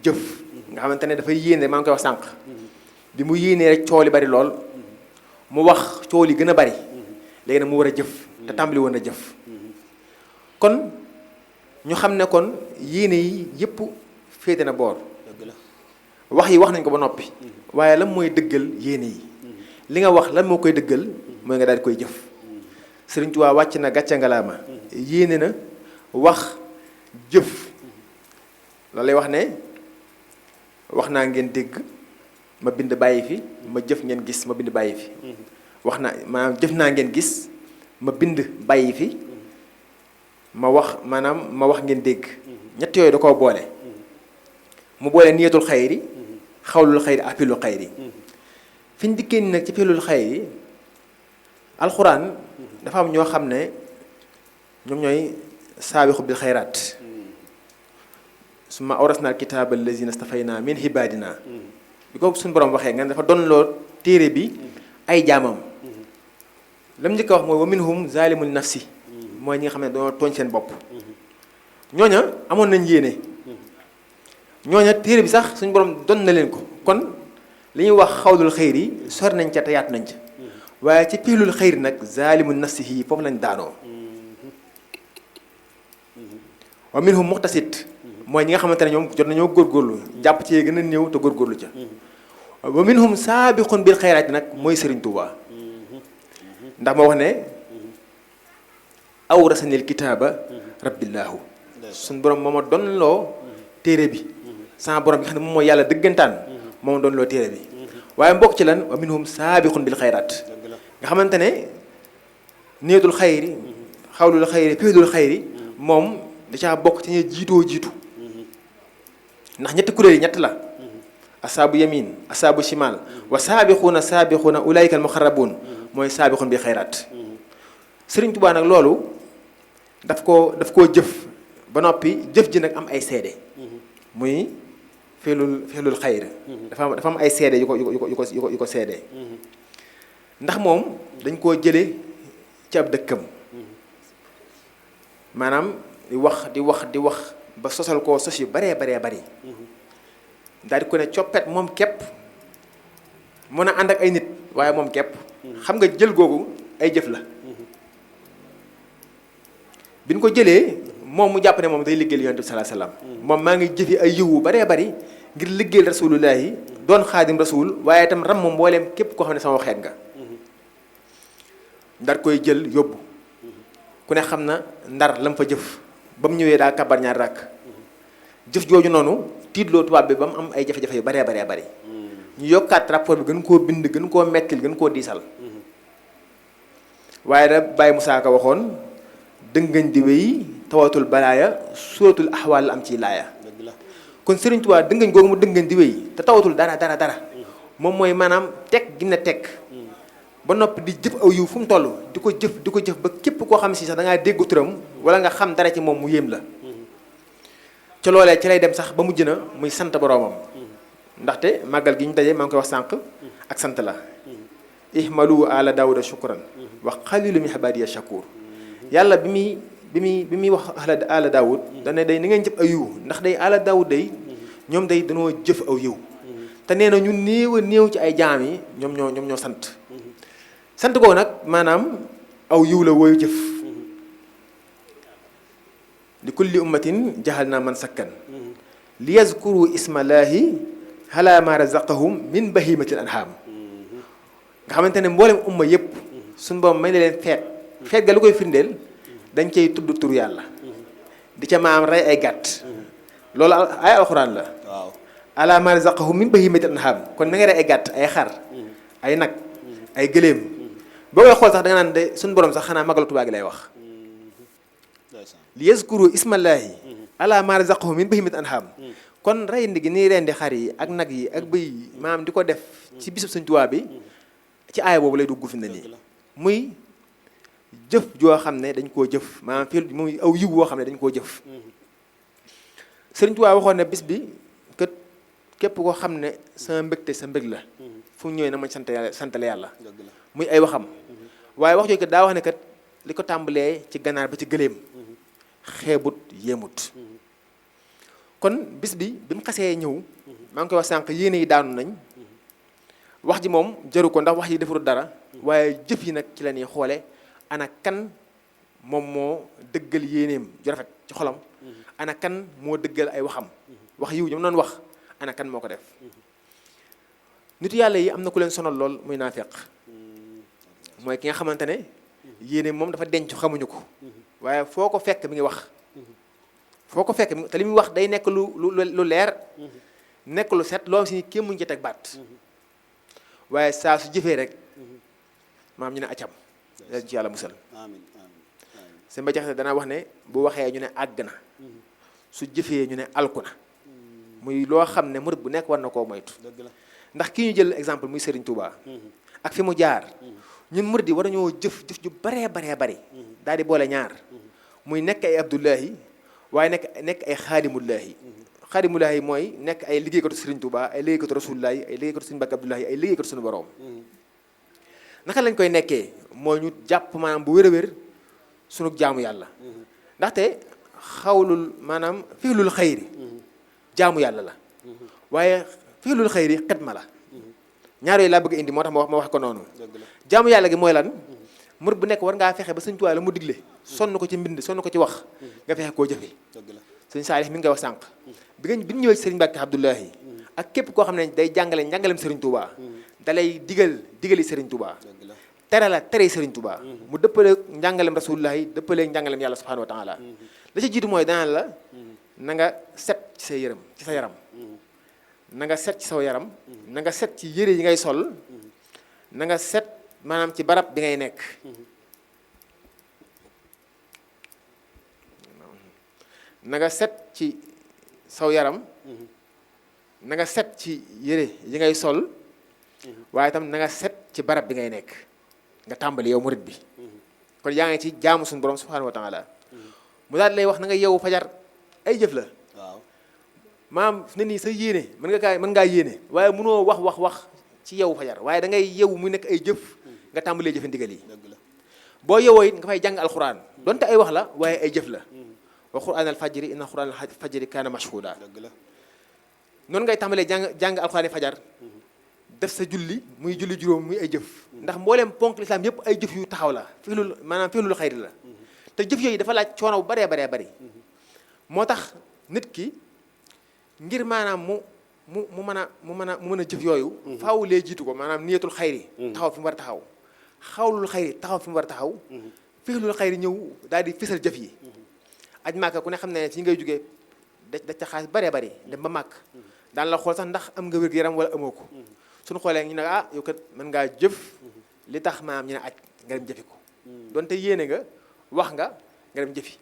jëf nga xamante ne dafay yéene maa ngi koy wax sànq bi mu yéenee rek coow li bari lool mu wax coow li gën a bari léegi nag mu war a jëf te tàmbali woon a jëf kon ñu xam ne kon yéene yi yëpp féete na boor. dëgg la. wax yi wax nañ ko ba noppi waaye lan mooy dëggal yéene yi li nga wax lan moo koy dëggal mooy nga daal di koy jëf. Sëriñ Tuubaa wàcc na gàcce ngalaama yéene na wax jëf loolu lay wax ne wax naa ngeen dégg ma bind bàyyi fi ma jëf ngeen gis ma bind bàyyi fi. wax naa maanaam jëf naa ngeen gis ma bind bàyyi fi ma wax maanaam ma wax ngeen dégg ñett yooyu da koo boole. mu boole niyatul xayri xawlul xayri ak filul xayri. fi ñu dikkee nii nag ci filul xayri alxuraan dafa am ñoo xam ne ñoom ñooy saabixu bil xayraat summa awrasnaa kitaaba allazina stafaynaa min ibaadinaa bi ko suñu borom waxee nga dafa doon loo téere bi ay jaamam lam njëkk a wax mooy wa minhum zaalimun li nafsi mooy ñi nga xam ne dañoo tooñ seen bopp. ñooña amoon nañ yéene ñooña téere bi sax suñu borom doon na leen ko kon li ñuy wax xawlul xayri sori nañ ca te yaatu nañ ca waaye ci fiilul xayri nag zaalimun nafsihi foofu lañ daanoo. wa minhum muqtasid mooy ñi nga xamante ne ñoom jot nañoo góorgóorlu jàpp ci gën a néew te góorgóorlu ca. wa minhum saabiqun bil xayraat nag mooy Sëriñ Tuubaa ndax moo wax ne awrasanil kitaaba rabbillaahu suñ borom moo ma doon loo téere bi sama borom bi xam ne moom mooy yàlla dëggantaan moo ma doon loo téere bi waaye mbokk ci lan wa minhum saabiqun bil xayraat nga xamante ne niyatul xayri xawlul xayri fiidul xayri moom da caa bokk ci ñuy jiitu ndax ñetti kuréel yi ñett la asaabu yamin asaabu shimal wa saabixuuna ulaayika al muxarrabuun mooy saabixun bi xayraat. Sëriñ Tuubaa nag loolu daf koo jëf ba noppi jëf ji nag am ay seede muy feelul xayr dafa am ay seede yu ko seede ndax moom dañ koo jële ci ab dëkkam maanaam di wax ba sosal koo sos yu baree bari daal di ko ne coppet moom képp mën a ànd ak ay nit waaye moom képp xam nga jël googu ay jëf la bi ñu ko jëlee moom mu jàpp ne moom day liggéeyal yonent bi salaa salaam moom maa ngi jëfi ay yiwu baree bari ngir liggéeyal rasulullahi doon xaadim rasul waaye itam ram moom mbooleem képp koo xam ne sama xeet nga ndar koy jël yóbbu ku ne xam na ndar lam fa jëf ba mu ñëwee daa kabar ñaar ràkk jëf jooju noonu tiitloo tubaab bi ba mu am ay jafe-jafe yu baree bari ñu yokkaat rapport bi gën koo bind gën koo mettil gën koo diisal waaye da Baye Moussa Ka waxoon dëngañ di wéy tawatul balaaya suratul ahwaal am ci laaya kon Sëriñ Tuubaa dëngañ googu mu dëngañ di wéy te tawatul dara moom mooy maanaam teg gi na teg ba noppi di jëf aw yiw fu mu toll di ko jëf ba képp koo xam si sax da ngaa déggu turam wala nga xam dara ci moom mu yéem la ca loolee ci lay dem sax ba mujj na muy sant boroomam ndaxte màggal gi ñu daje maa ngi koy wax sànq ak sant la ihmalu ala daawuda shukran wa xalilu min ibadiya shakur yàlla bi muy wax ala daawud dane day na ngeen jëf aw yiw ndax day ala daawud day ñoom day dañoo jëf aw yiw te te nee na ñu néew a néew ci ay jaam yi ñoom ñoo sant sant koo nag maanaam aw yiw la wooyu jëf li kulli ummatin jaxal naa man sakkan li yazkuru ismallahi ala ma razaqahum min bahimatil anham nga xamante ne mboolem umma yëpp suñu borom may na leen feet ga lu koy firndeel dañ cay tudd tur yàlla di ca maam rey ay gàtt loolu ay alxuraan la waaw ala ma razaqahum min bahimatil anham kon na nga rey ay gàtt ay xar ay nag ay gëléem boo koy xool sax da nga naan de suñu borom sax xanaa magalu Tuubaa gi lay wax li yazkuru ismallahi ala ma razaqahum min bahimatil anham kon rendi gi nii rendi xar yi ak nag yi ak bëy yi maanaam di ko def ci bisub Sëñ Tuubaa bi ci aaya boobu lay dugg fi ne nii muy jëf joo xam ne dañ koo jëf maanaam fii muy aw yiw woo xam ne dañ koo jëf Sëriñ Tuubaa waxoon ne bis bi kët képp koo xam ne sama mbégte sa mbég la fu mu ñëwee na ma santale yàlla muy ay waxam waaye wax jooju kat daa wax ne kat li ko tàmbalee ci ganaar ba ci gëléem xeebut yéemut kon bis bi bi mu xasee ñëw maa ngi koy wax sànq yéene yi daanu nañ wax ji moom jaru ko ndax wax ji defarul dara waaye jëf yi nag ci la ñuy xoole ana kan moom moo dëggal yéeneem ju rafet ci xolam ana kan moo dëggal ay waxam wax yiw ñoom noonu wax ana kan moo ko def nitu yàlla yi am na ku leen sonal lool muy naafeq mooy ki nga xamante ne yéene moom dafa denc xamuñu ko waaye foo ko fekk mi ngi wax foo ko fekk te li muy wax day nekk lu leer nekk lu set loo si kéem muñu ci teg baat waaye saa su jëfee rek maam ñu ne acam dañ ci yàlla musal amiin seen ba jaxase danaa wax ne bu waxee ñu ne àgg na su jëfee ñu ne alku na muy loo xam ne murid bu nekk war na koo moytu dëgg la ndax kii ñu jël exemple muy Serigne Touba ak fi mu jaar ñun murid yi war nañoo jëf ju baree bari daal di boole ñaar muy nekk ay Abdullahi waaye nekk ay xaadimullaahi mooy nekk ay liggéeykatu Serigne Touba ay liggéeykatu Rasulullaahi ay liggéeykatu Serigne Mbàkke Abdullahi ay liggéeykatu suñu borom naka lañ koy nekkee mooy ñu jàpp maanaam bu wér a wér sunu jaamu yàlla ndaxte xawlul maanaam fiilul xayri jaamu yàlla la waaye fiilul xayri xidma la ñaar yooyu laa bëgg indi moo tax ma wax ko noonu jaamu yàlla gi mooy lan murid bu nekk war ngaa fexe ba Sëñ Tuubaa la mu digle sonn ko ci mbind sonn ko ci wax nga fexe koo jëfe sëñ Saalix mi ngi koy wax sànq bi ñu ñëwee ci Sëriñ Mbàkke Abdullahi ak képp koo xam ne day jàngale njàngalem Sëriñ Tuubaa dalay digali Sëriñ Tuubaa tere la tere Sëriñ Tuubaa mu dëppaleeg njàngalem Rasulullaahi dëppaleeg njàngalem yàlla subhaanahu wa taala la ci jiitu mooy dana la na nga set ci sa yaram na nga set ci sa yaram na nga set ci yére yi ngay sol na nga set maanaam ci barab bi ngay nekk na nga set ci saw yaram na nga set ci yére yi ngay sol waaye itam na nga set ci barab bi ngay nekk nga tàmbali yow murid bi kon yaa ngi ci jaamu suñu borom subhanahu wa taala mu daal lay wax na nga yeewu fajar ay jëf la waaw maam ne nii sa yéene mën ngaa yéene waaye mënoo wax ci yeewu fajar waaye da ngay yeewu muy nekk ay jëf nga tàmbalee jëfe ndigal yi dëgg la boo yeewoo it nga fay jàng alxuraan donte ay wax la waaye ay jëf la wa qur'aan al fajri inna qur'aan al fajri kaana mashhuuda dëgg la noonu ngay tàmbalee jàng alxuraan fajar def sa julli muy julli juróom muy ay jëf ndax mbooleem ponk lislaam yëpp ay jëf yu taxaw la fiilul xayri la te jëf yooyu dafa laaj coono bu baree bari moo tax nit ki ngir maanaam mu mën a jëf yooyu faaw lee jiitu ko maanaam niyatul xayri taxaw fi mu war a taxaw xawlul xayri taxaw fi mu war a taxaw fiilul xayri ñëw daal di fisal jëf yi aj Màkka ku ne xam ne ci ngay jógee da ca xaalis baree bari dem ba màkk daan la xool sax ndax am nga wér-gu-yaram wala amoo ko suñu xoolee ñu ne yow kat mën ngaa jëf li tax maanaam ñu ne aj nga dem jëfi ko donte yéene nga wax nga dem jëfi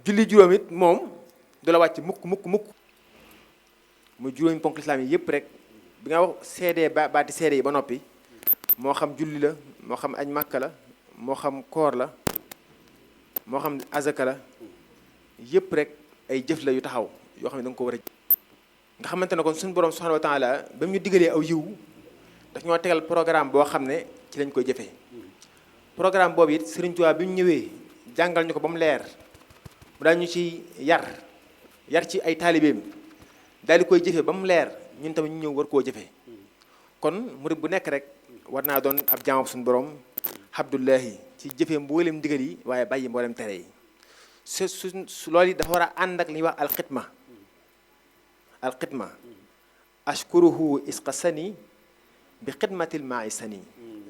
julli juróom it moom du la wàcc mukk muy juróomi ponk lislaam yi yëpp rek bi nga wax seedee baati seede yi ba noppi moo xam julli la moo xam aj Màkka la moo xam koor la moo xam azaka la yëpp rek ay jëf la yu taxaw yoo xam ne da nga ko war a nga xamante ne kon suñu borom subhanahu wa taala ba mu ñu digalee aw yiw daf ñoo tegal programme boo xam ne ci lañ koy jëfee programme boobu it Sëriñ Tuubaa bi ñu ñëwee jàngal ñu ko ba mu leer mu daal ñu ci yar ci ay taalibeem daal di koy jëfee ba mu leer ñun tamit ñu ñëw war koo jëfee kon murid bu nekk rek war naa doon ab jaamab suñu borom Abdullahi ci jëfee mboolem ndigal yi waaye bàyyi mboolem tere yi su loolu yi dafa war a ànd ak li ñuy wax alxidma ashkuruhu isqasani bi xidmatil maa sani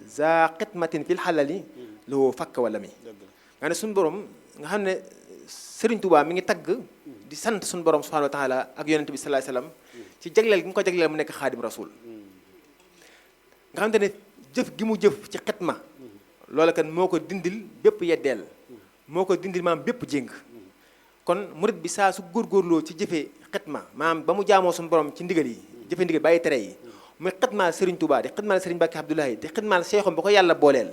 za xidmatin fil xalali loo fakk wala mi nga ne suñu borom nga xam ne Sëriñ Tuubaa mi ngi tagg di sant suñu borom subhanahu wa taala ak yonent bi sallallahu alayhi wasallam ci jagleel gi mu ko jagleel mu nekk xaadim rasul nga xamante ne jëf gi mu jëf ci xidma loola kan moo ko dindil bépp yeddeel moo ko dindil maam bépp jéng kon murid bi saa su góorgóorloo ci jëfee xidma maam ba mu jaamoo suñu borom ci ndigal yi jëfe ndigal bàyyi tere yi muy xidmaal Sëriñ Tuubaa di xidmaal Sëriñ Mbàkke Abdoulahi di xidmaal seexam ba ko yàlla booleel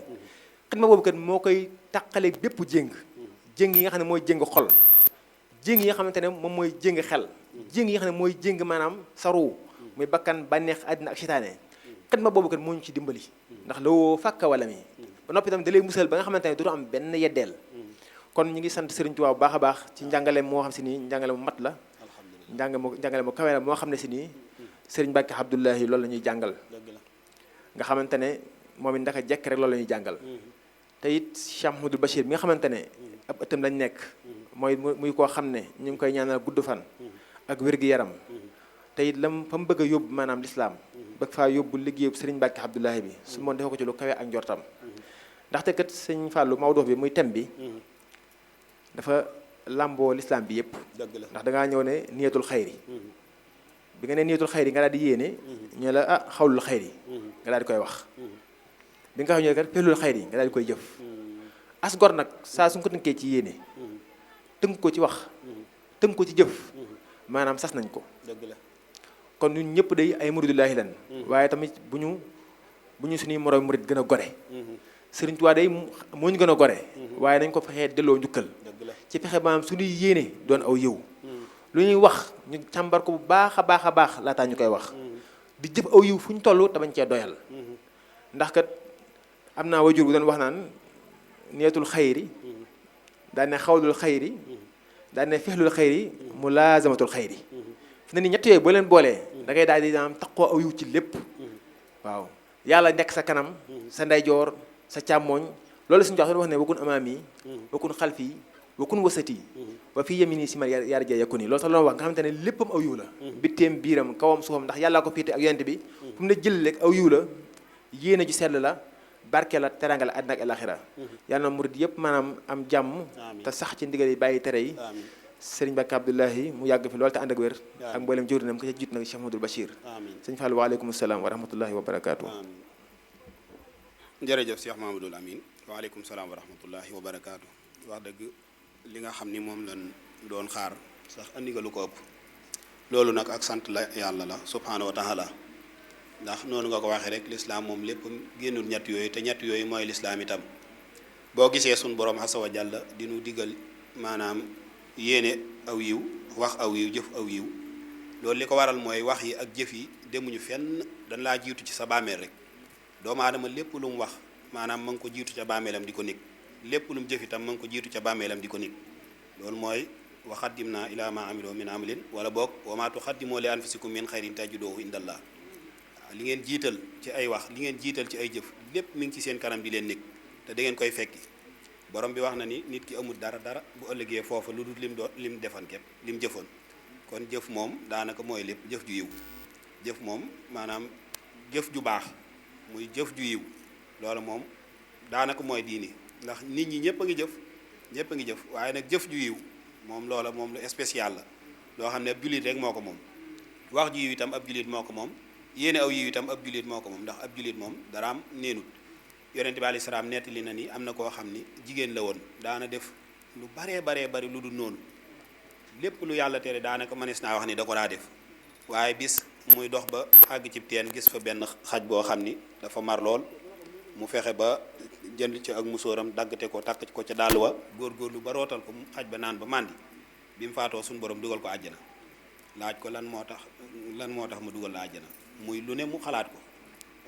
xidma boobu kat moo koy taqale bépp jéng yi nga xam ne mooy jéng xol jéng yi nga xamante ne moom mooy jéng xel jéng yi nga xam ne mooy jéng maanaam saru muy bakkan bànneex àddina ak seytaane xidma boobu kat moo ñu ci dimbali ndax loo fàkka wala mi ba noppi tam da lay musal ba nga xamante ne du am benn yeddeel kon ñu ngi sant Sëriñ Tuubaa bu baax a baax ci njàngale moo xam si nii njàngale mu mat la njàngale mu kawe la moo xam ne si nii Sëriñ Mbàkke Abdoulahi loolu la ñuy jàngal nga xamante ne moom it ndaka jekk rek loolu la ñuy jàngal te it Cheikh Mouhamadoul Bachir mi nga xamante ne ab ëttam lañ nekk mooy muy koo xam ne ñu ngi koy ñaanal gudd fan ak wér-gi-yaram te it lam fa mu bëgg a yóbbu maanaam lislaam bëgg faa yóbbu liggéeyu Sëriñ Mbàkke Abdoulahi bi su moom defee ko ci lu kawe ak njortam ndaxte kat sëñ Fallou Maodo bi muy thème bi dafa làmboo lislaam bi yëpp ndax dangaa ñëw ne niyatul xayri bi nga ne niyatul xayri nga daal di yéene ñu la ah xawlul xayri nga daal di koy wax bi nga xam ne kat pelul xayri nga daal di koy jëf as gor nag saa su ko tënkee ci yéene tënk ko ci wax tënk ko ci jëf maanaam sas nañ ko kon ñun ñëpp day ay muridullaahi lan waaye tamit bu ñu suñuy moroom murid gën a gore Sëriñ Tuubaa day moo ñu gën a gore waaye nañ ko fexee delloo njukkal ci fexe maanaam suñuy yéene doon aw yiw lu ñuy wax ñu càmbar ko bu baax a baax laataa ñu koy wax di jëf aw yiw fu ñu toll te bañ cee doyal ndax kat am naa wajur bu doon wax naan niyatul xayri daan ne xawlul xayri daan ne fexlul xayri mulaazamatul xayri fi ne ni ñett yooyu boo leen boolee da ngay daal di am taqoo aw yiw ci lépp waaw yàlla nekk sa kanam sa ndeyjoor sa càmmooñ loolu suñu jox doon wax ne wakun amaami wakun xalfi wakun wasati wa fii yamini si ma yaar ja yakuni loolu sax loolu wax nga xamante ne léppam aw yiw la bitteem biiram kawam suufam ndax yàllaa ko féete ak yonent bi fu mu ne jël rek aw yiw la yéene ju sell la barke la teranga la àddina ak alaxira yàlla na murid yëpp maanaam am jàmm te sax ci ndigal yi bàyyi tere yi Sëriñ Mbàkke Abdoulahi mu yàgg fi loolu te ànd ak wér ak mboolem jëwrinam ko ca jiit nag Cheikh Mouhamadoul Bachir sëñ Fall waaleykum salaam wa rahmatullahi wa barakaatu jërëjëf Cheikh Mamadou Amine waaleykum salaam wa rahmatullahi wa barakaatu wax dëgg li nga xam ni moom lañ doon xaar sax andi nga lu ko ëpp loolu nag ak sant la yàlla la subhaanahu wa taala ndax noonu nga ko waxee rek lislaam moom lépp génnul ñett yooyu te ñett yooyu mooy lislaam itam boo gisee suñ borom asa wa jàlla di nu digal maanaam yéene aw yiw wax aw yiw jëf aw yiw loolu li ko waral mooy wax yi ak jëf yi demuñu fenn dañ laa jiitu ci sa bàmmeel rek doomu aadama lépp lu mu wax maanaam ma ngi ko jiitu ca bàmmeelam di ko nekk lépp lu mu jëf itam ma ngi ko jiitu ca bàmmeelam di ko nekk loolu mooy wa xaddimnaa ilaa maa amiloo min amalin wala boog wa maa tuxaddimoo li anfusikum min xayrin tajiduuhu indallah li ngeen jiital ci ay wax li ngeen jiital ci ay jëf lépp mi ngi ci seen kanam di leen nekk te da ngeen koy fekki borom bi wax na ni nit ki amul dara bu ëllëgee foofa lu dul lim defan képp lim jëfoon kon jëf moom daanaka mooy lépp jëf ju yiw jëf moom maanaam jëf ju baax muy jëf ju yiw loolu moom daanaka mooy diini ndax nit ñi ñëpp a ngi jëf waaye nag jëf ju yiw moom loola moom lu spécial la loo xam ne ab jullit rek moo ko moom wax ju yiw itam ab jullit moo ko moom yéene aw yiw itam ab jullit moo ko moom ndax ab jullit moom daraam neenut yonent bi alayhi salaam nettali na ni am na koo xam ni jigéen la woon daana def lu bari lu dul noonu lépp lu yàlla tere daanaka mënees naa wax ni da ko daa def waaye bis muy dox ba àgg ci teen gis fa benn xaj boo xam ni dafa mar lool mu fexe ba jënd ci ak musóoram daggate ko takk ko ca dàll wa góorgóorlu ba rootal ko xaj ba naan ba màndi bi mu faatoo suñu borom dugal ko àjjana laaj ko lan moo tax mu dugal la àjjana muy lu ne mu xalaat ko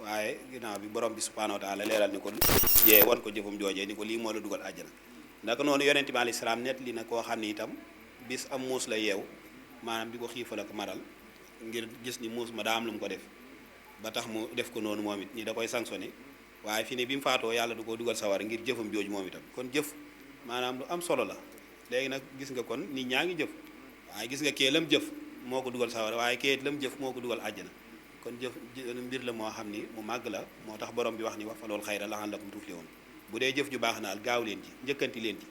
waaye ginnaaw bi borom bi subhaanahu wa taala leeral ni ko jee wan ko jëfam joojee ni ko lii moo la dugal àjjana naka noonu yonent bi alayhi salaam net li na koo xam ni itam bis am muus la yeew maanaam di ko xiifal ak maral ngir gis ni muus ma daa am lu mu ko def ba tax mu def ko noonu moom it ni da koy sanctionné waaye fi ne bi mu faatoo yàlla du ko dugal sawara ngir jëfam jooju moom itam kon jëf maanaam lu am solo la léegi nag gis nga kon nit ñaa ngi jëf waaye gis nga kee lam jëf moo ko dugal sawara waaye kee lam jëf moo ko dugal àjjana kon jëf mbir la moo xam ni mu màgg la moo tax borom bi wax ni wax fa loolu xayra la'allakum tuflihun bu dee jëf ju baax naal gaaw leen ci njëkkanti leen ci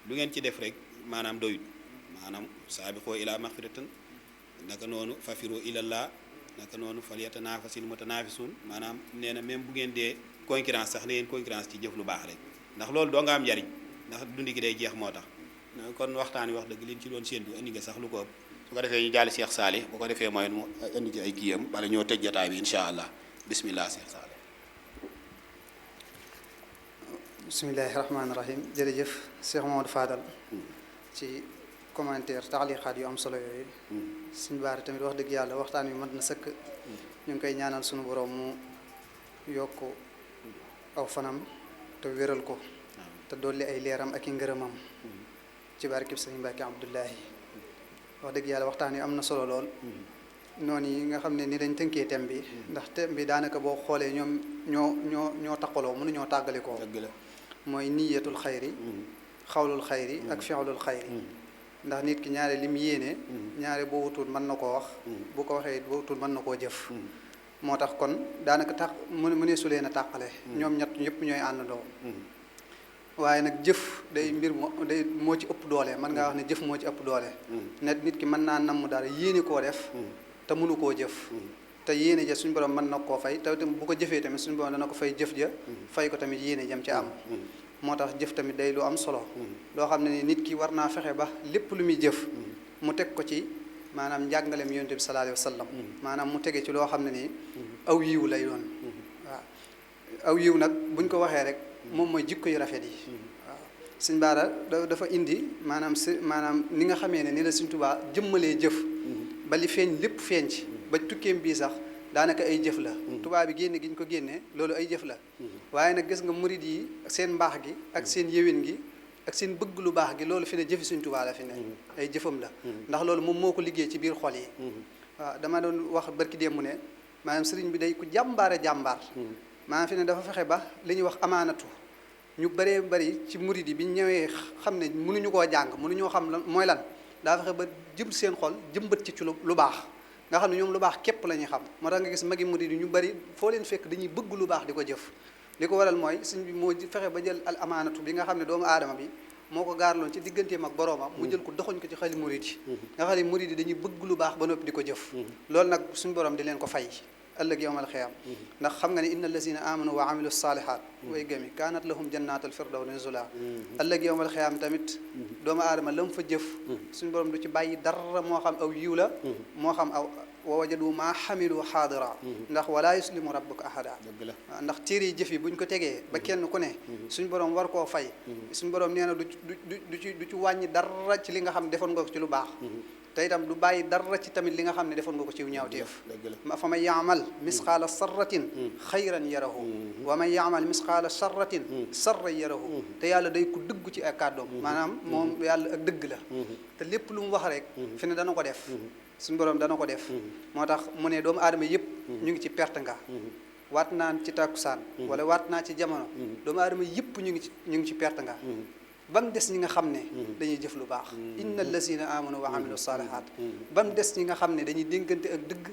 lu ngeen ci def rek maanaam doyut maanaam saabiqoo ila maxfiratan naka noonu fafiru ilallah naka noonu falyatanafasil mutanafisun maanaam nee na même bu ngeen dee concurrence sax na ngeen concurrence ci jëf lu baax rek ndax loolu doo nga am njariñ ndax dundi gi day jeex moo tax kon waxtaan wi wax dëgg liñ ci doon séentu indi nga sax lu ko ëpp su ko defee ñu jàll Cheikh Salih bu ko defee mooy mu indi ci ay kiyam wala ñoo tëj jotaay bi incha allah bismillah Cheikh Salih. bismillahi rahmaani rahim jërëjëf Cheikh Mamadou Fadal ci commentaire taxliqaat yu am solo yooyu suñu baari tamit wax dëgg yàlla waxtaan wi mat na sëkk ñu ngi koy ñaanal suñu borom mu yokk aw fanam te wéral ko te dolli ay leeram ak i ngërëmam ci barkib Sëriñ Mbàkke Abdullahi wax dëgg yàlla waxtaan wi am na solo lool noonu yi nga xam ne ni dañ tënkee thème bi ndax thème bi daanaka boo xoolee ñoom ñoo taqaloo mënuñoo tàggalikoo mooy niyatul xayri xawlul xayri ak fi'lul xayri ndax nit ki ñaare lim yéene ñaare boo wutul mën na koo wax bu ko waxee boo wutul mën na koo jëf moo tax kon daanaka mënee su leen a tàqale ñoom ñett ñëpp ñooy àndandoo waaye nag jëf day mbir moo ci ëpp doole mën ngaa wax ne jëf moo ci ëpp doole nit ki mën naa namm dara yéene koo def te mënu koo jëf te yéene ja suñu borom mën na koo fay te bu ko jëfee tamit suñu borom dana ko fay jëf ja fay ko tamit yéene jam ci am moo tax jëf tamit day lu am solo loo xam ne ni nit ki war naa fexe ba lépp lu muy jëf mu teg ko ci maanaam njàngaleem yonent bi sallallahu alayhi wa sallam maanaam mu tege ci loo xam ne nii aw yiw lay doon waaw aw yiw nag buñ ko waxee rek moom mooy jikko yu rafet yi waaw Sëñ Baara dafa indi maanaam ni nga xamee ne ni la Sëñ Tuubaa jëmmalee jëf ba li feeñ lépp feeñ ci ba tukkeem bii sax daanaka ay jëf la tubaab bi génne gi ñu ko génnee loolu ay jëf la waaye nag gis nga murid yi seen mbaax gi ak seen yéwén gi ak seen bëgg lu baax gi loolu fi ne jëfi Sëñ Tuubaa la fi ne ay jëfam la ndax loolu moom moo ko liggéey ci biir xol yi waaw dama doon wax barki démb ne maanaam sëriñ bi day ku jàmbaar maanaam fi ne dafa fexe ba li ñuy wax amaanatu ñu bëree bëri ci murid yi bi ñu ñëwee xam ne mënuñu koo jàng mënuñoo xam lan mooy lan daa fexe ba jëm seen xol jëmbat ci lu baax nga xam ne ñoom lu baax képp la ñuy xam moo tax nga gis magi murid yi ñu bëri foo leen fekk dañuy bëgg lu baax di ko jëf li ko waral mooy sëñ bi moo fexe ba jël al amaanatu bi nga xam ne doomu aadama bi moo ko gaarloon ci digganteem ak boroomam mu jël ko doxoñ ko ci xali murid yi nga xam ne murid yi dañuy bëgg lu baax ba noppi di ko jëf loolu nag suñu borom di leen ko fay ëllëg yawmal xiyaam ndax xam nga ne inna allazina amanu wa amilu salihat way gëmi kaanat lahum jannatul firdaws nuzula ëllëg yawmal xiyaam tamit doomu aadama la mu fa jëf suñu borom du ci bàyyi dara moo xam aw yiw la moo xam aw wa wajadu maa xamilu xaadira ndax wala yuslimu rabbuka ahada ndax téere yi jëf yi buñ ko tegee ba kenn ku ne suñ borom war koo fay suñ borom nee na du ci wàññi dara ci li nga xam ne defoon nga ko ci lu baax te itam du bàyyi dara ci tamit li nga xam ne defoon nga ko ci ñaawteef fa man yaamal misqaala sarratin xayran yarahu wa man yaamal misqaala sarratin sarran yarahu te yàlla day ku dëggu ci ay kàddoom maanaam moom yàlla ak dëgg la te lépp lu mu wax rek fi ne dana ko def suñu borom dana ko def moo tax mu ne doomu aadama yëpp ñu ngi ci perte nga waat naa ci tàkkusaan wala waat naa ci jamono doomu aadama yëpp ñu ngi ci perte nga ba mu des ñi nga xam ne dañuy jëf lu baax inna allazina amanu wa amilu salihat ba mu des ñi nga xam ne dañuy déggante ak dëgg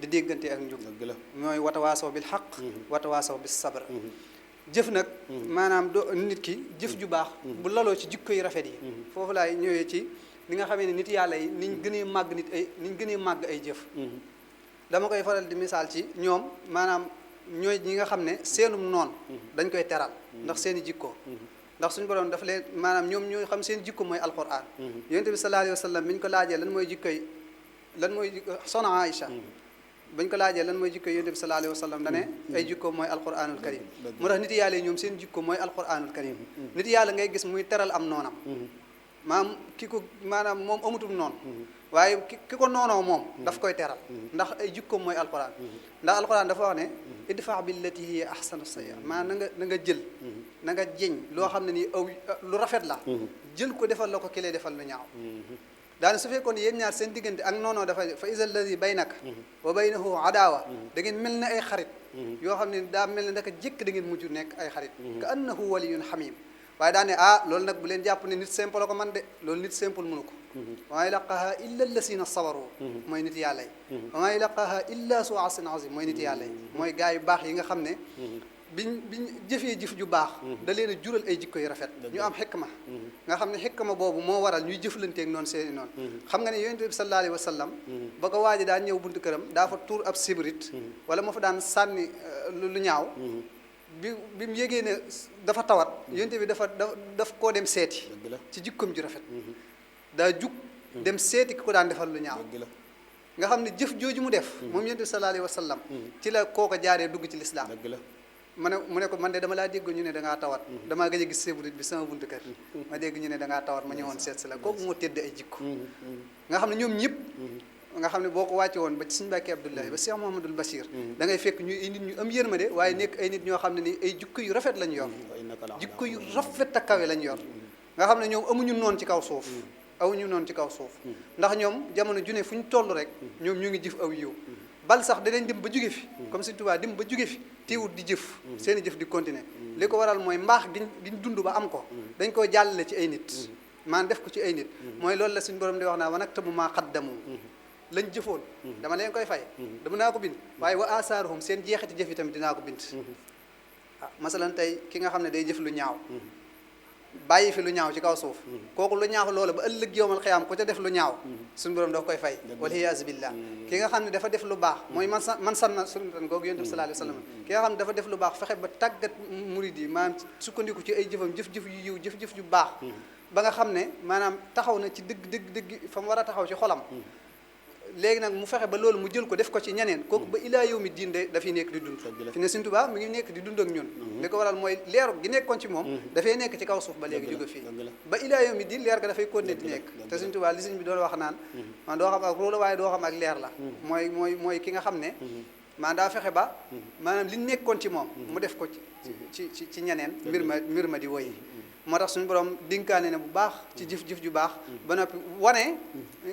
di déggante ak njub mooy watawaasaw bil xaq watawaasaw bis sabr jëf nag maanaam nit ki jëf ju baax bu laloo ci jikko yu rafet yi foofu laay ñëwee ci li nga xamee ne nit yàlla yi niñ gënee màgg ay jëf dama koy faral di misaal ci ñoom maanaam ñooy ñi nga xam ne seenum noon dañ koy teral ndax seeni jikko ndax suñu borom dafa leen maanaam ñoom ñooy xam seen jikko mooy alquran yonent bi sallallahu alayhi wa sallam bi ñu ko laajee lan mooy soxna Aïcha bañ ko laajee lan mooy jikkoy yonent bi sallallahu alayhi wa sallam dane ay jikko mooy alquranul karim moo tax nit yàlla yi ñoom seen jikko mooy alquranul karim nit yàlla ngay gis muy teral am noonam maanaam moom amutum noonu waaye ki ko noonoo moom daf koy teral ndax ay jikkoom mooy alquran ndax alquran dafa wax ne idfa billati hiya ahsanu sayyi'a maanaam na nga jël na nga jeñ loo xam ne nii aw lu rafet la jël ko defal la ko ki lay defal lu ñaaw daane su fekkoon yéen ñaar seen diggante ak noonoo dafa fa iza alladi baynaka wa baynahu adaawa da ngeen mel ne ay xarit yoo xam ne daa mel ne ndaka jëkk da ngeen mujj nekk ay xarit ka annahu waliyun hamim waaye daane loolu nag bu leen jàpp ne nit simple la ko man de loolu nit simple mënu ko wa maa yulaqaaha illa allasina sabaru mooy nit yàlla yi wa maa yulaqaaha illa su asin azim mooy nit yàlla yi mooy gaa yu baax yi nga xam ne biñ jëfee jëf ju baax da leen a jural ay jikko yu rafet ñu am xikma nga xam ne xikma boobu moo waral ñuy jëflanteeg noonu seeni noonu xam nga ne yonent bi sallallahu alayhi wa sallam ba ko waaji daan ñëw buntu këram daa fa tuur ab sibrit wala moo fa daan sànni lu ñaaw bi mu yégee ne dafa tawat yonent bi daf koo dem seeti ci jikkoom ju rafet daa jug dem seeti ki ko daan defal lu ñaaw nga xam ne jëf jooju mu def moom yonent bi sallallahu alayhi wa sallam ci la kooko jaaree dugg ci lislaam mu ne ko man de dama laa dégg ñu ne da ngaa tawat damaa gëj a gis sébrit bi sama buntu kër ma dégg ñu ne da ngaa tawat ma ñëwoon seet si la kooku moo tëdd ay jikko nga xam ne ñoom ñëpp nga xam ne boo ko wàcce woon ba ci Sëñ Mbàkke Abdoulahi ba Cheikh Mouhamadoul Bachir da ngay fekk ñuy ay nit ñu am yërmande waaye nekk ay nit ñoo xam ne ni ay jikko yu rafet lañ yor jikko yu rafet ak kawe lañ yor nga xam ne ñoom amuñu noonu ci kaw suuf awuñu noonu ci kaw suuf ndax ñoom jamono ju ne fu ñu toll rek ñoom ñu ngi jëf aw yiw bal sax danañ dem ba jóge fi comme Sëñ Tuubaa dem ba jóge fi teewut di jëf seen i jëf di continuer li ko waral mooy mbaax giñ dund ba am ko dañ koo jàllale ci ay nit maanaam def ko ci ay nit mooy loolu la suñu borom di wax naa wa naktubu maa qaddamu lañ jëfoon dama leen koy fay dama naa ko bind waaye wa asaaruhum seen jeexiti jëf yi tamit dinaa ko bind masalan tey ki nga xam ne day jëf lu ñaaw bàyyi fi lu ñaaw ci kaw suuf kooku lu ñaaw loola ba ëllëg yowmal xiyaam ku ca def lu ñaaw suñu borom dafa koy fay waliyaasu billah ki nga xam ne dafa def lu baax mooy man sanna sunnatan googu yonent bi sallallahu alayhi wa sallam ki nga xam ne dafa def lu baax fexe ba tàggat murid yi maanaam sukkandiku ci ay jëfam jëf-jëf yu yiw jëf-jëf yu baax ba nga xam ne maanaam taxaw na ci dëgg fa mu war a taxaw ci xolam léegi nag mu fexe ba loolu mu jël ko def ko ci ñeneen kooku ba ilaa yawmi diin de dafay nekk di dund fi ne Sëñ Tuubaa mi ngi nekk di dund ak ñun li ko waral mooy leeru gi nekkoon ci moom dafay nekk ci kaw suuf ba léegi jóge fii ba ilaa yawmi diin leer ga dafay continuer di nekk te Sëñ Tuubaa li sëñ bi doon wax naan man doo xam ak ruu la waaye doo xam ak leer la mooy ki nga xam ne maanaam daa fexe ba maanaam li nekkoon ci moom mu def ko ci ñeneen mbir ma di woy moo tax suñu borom dénkaane ne bu baax ci jëf-jëf ju baax ba noppi wane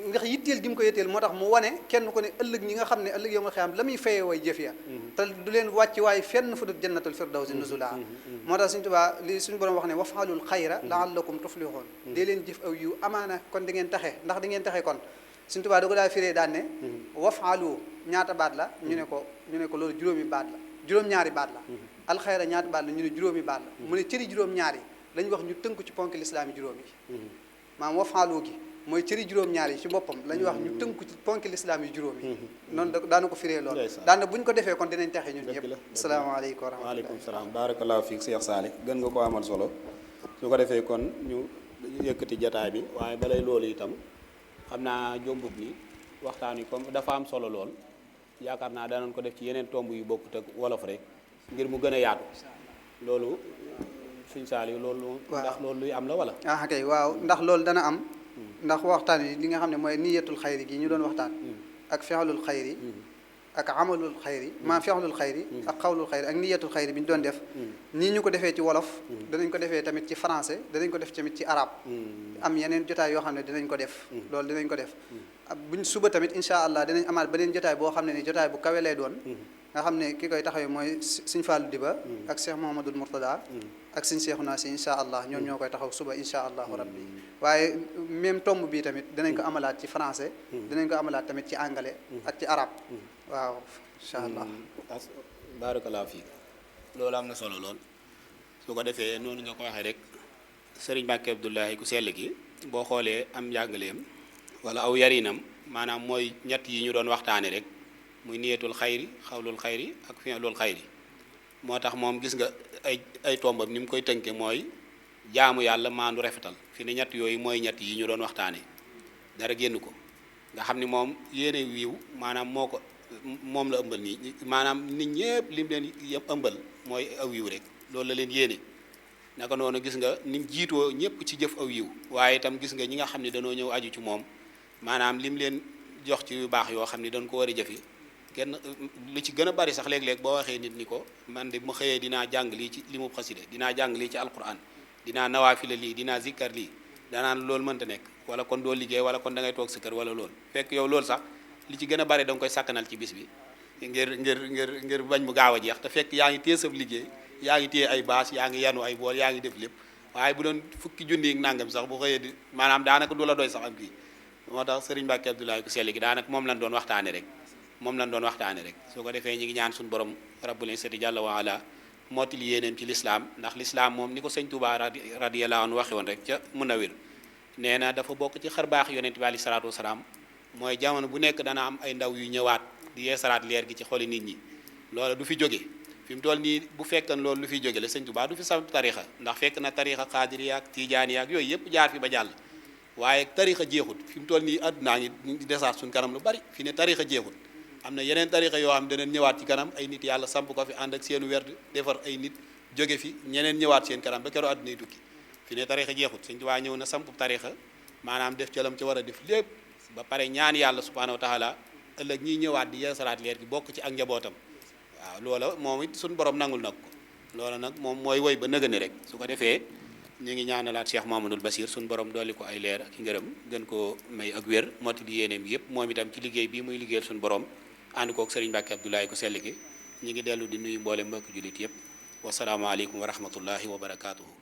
ndax yitteel gi mu ko yitteel moo tax mu wane kenn ko ne ëllëg ñi nga xam ne ëllëg yow ma xam la muy fayee way jëf ya te du leen wàcc waaye fenn fu dul jannatul firdawsi nuzula moo tax suñu Tuubaa li suñu borom wax ne wafaalul xayra laallakum tuflixoon dee leen jëf aw yiw amaana kon di ngeen taxe ndax di ngeen taxe kon suñu Tuubaa da ko daa firee daan ne wafaalu ñaata baat la ñu ne ko loolu juróomi baat la juróom-ñaari baat la alxayra ñaata baat la ñu ne juróomi baat la mu ne cëri juróom-ñaari lañ wax ñu tënk ci ponk lislaam yi juróom yi maanaam wafaaloo gi mooy cëri juróom-ñaar yi ci boppam la ñu wax ñu tënk ci ponk lislaam yi juróom yi noonu daana ko firee lool daana bu ñu ko defee kon dinañ taxe ñun ñëpp asalaamaaleykum wa rahmatulah waaleykum salaam barakallahu fiik Cheikh Salih gën nga ko amal solo su ko defee kon ñu yëkkati jataay bi waaye balay loolu itam xam naa jombut ni waxtaan wi comme dafa am solo lool yaakaar naa danañ ko def ci yeneen tomb yu bokkut ak wolof rek ngir mu gën a yaatu loolu Sëñ Saaliw loolu ndax loolu luy am la wala kay waaw ndax loolu dana am ndax waxtaan yi li nga xam ne mooy niyatul xayri gi ñu doon waxtaan ak fexalul xayri ak amalul xayri maa fexalul xayri ak xawlul xayri ak niyatul xayri bi ñu doon def nii ñu ko defee ci wolof danañ ko defee tamit ci français danañ ko def tamit ci arab am yeneen jotaay yoo xam ne dinañ ko def loolu dinañ ko def buñ suba tamit incha allah dinañ amaat beneen jotaay boo xam ne ni jotaay bu kawe lay doon nga xam ne ki koy taxawee mooy Sëñ Fallou Diba ak Cheikh Mouhamadoul Mourtada ak Sëñ Cheikhouna Sy incha allah ñoom ñoo koy taxaw suba incha allahu rabbi waaye même tomb bi tamit dinañ ko amalaat ci français dinañ ko amalaat tamit ci anglais ak ci arab waaw incha allah barakallahu fiik loolu am na solo lool su ko defee noonu nga ko waxee rek Sëriñ Mbàkke Abdoulahi ku sell gi boo xoolee am njàngaleem wala aw yarinam maanaam mooy ñett yi ñu doon waxtaane rek muy niyatul xayri xawlul xayri ak fi'lul xayri moo tax moom gis nga ay tombam ni mu koy tënke mooy jaamu yàlla maandu rafetal fi ne ñett yooyu mooy ñett yi ñu doon waxtaane dara génn ko nga xam ni moom yéene wiiw maanaam moom la ëmbal nii maanaam nit ñëpp lim leen ëmbal mooy aw yiw rek loolu la leen yéene naka noonu gis nga ni jiitoo ñëpp ci jëf aw yiw waaye itam gis nga ñi nga xam ne dañoo ñëw aju ci moom maanaam lim leen jox ci yu baax yoo xam ne dañ ko war a jëfi kenn lu ci gën a bari sax léeg-léeg boo waxee nit ni ko man de mu xëyee dinaa jàng lii ci li mu xaside dinaa jàng lii ci alquran dinaa nawaafila lii dinaa zikkar lii danaan loolu mënta nekk wala kon doo liggéey wala kon da ngay toog sa kër wala loolu fekk yow loolu sax li ci gën a bari da nga koy sakkanal ci bis bi ngir bañ mu gaaw a jeex te fekk yaa ngi téye sa liggéey yaa ngi téye ay baas yaa ngi yanu ay bool yaa ngi def lépp waaye bu doon fukki junni ak nangam sax bu xëyee di maanaam daanaka du la doy sax am kii moo tax Serigne Mbacke Abdoulaye ku sell gi daanaka moom lañ doon waxtaane rek su ko defee ñi ngi ñaan suñu borom rabbul izzati jalla wa ala mottali yéeneem ci lislaam ndax lislaam moom ni ko sëñ Touba radiyallahu anhu waxe woon rek ca Munawir nee na dafa bokk ci xar baax yonent bi alayhi salaatu wasalaam mooy jamono bu nekk dana am ay ndaw yu ñëwaat di yeesalaat leer gi ci xoli nit ñi loola du fi jóge fi mu toll nii bu fekkan loolu lu fiy jóge la sëñ Touba du fi sam tarixa ndax fekk na tarixa xaadiriya ak tijaaniya ak yooyu yëpp jaar fi ba jàll waaye tarixa jeexut fi mu toll nii àddunaa ngi di desaat suñ kanam lu bari fi ne tarixa jeexut am na yeneen tarixa yoo xam danañ ñëwaat ci kanam ay nit yàlla samp ko fi ànd ak seenu werd defar ay nit jóge fi ñeneen ñëwaat seen kanam ba keroog àdduna yi tukki fi ne tarixa jeexut sëñ Touba ñëw na samp tarixa maanaam def ca lam ci war a def lépp ba pare ñaan yàlla subhanahu wa taala ëllëg ñiy ñëwaat di yeesalaat leer gi bokk ci ak njabootam waaw loola moom it suñu borom nangul nag ko loola nag moom mooy woy ba nëgëni rek su ko defee ñu ngi ñaanalaat Cheikh Mamadou Bassir suñu borom dolli ko ay leer ak i ngërëm gën koo may ak wér motti di yéeneem yëpp moom itam ci liggéey bii muy liggéeyal suñu borom ànd kook Serigne Mbacke Abdoulaye ko sell gi ñu ngi dellu di nuyu mboole mbokk jullit yëpp wasalaamaaleykum wa rahmatullahi wa barakaatuhu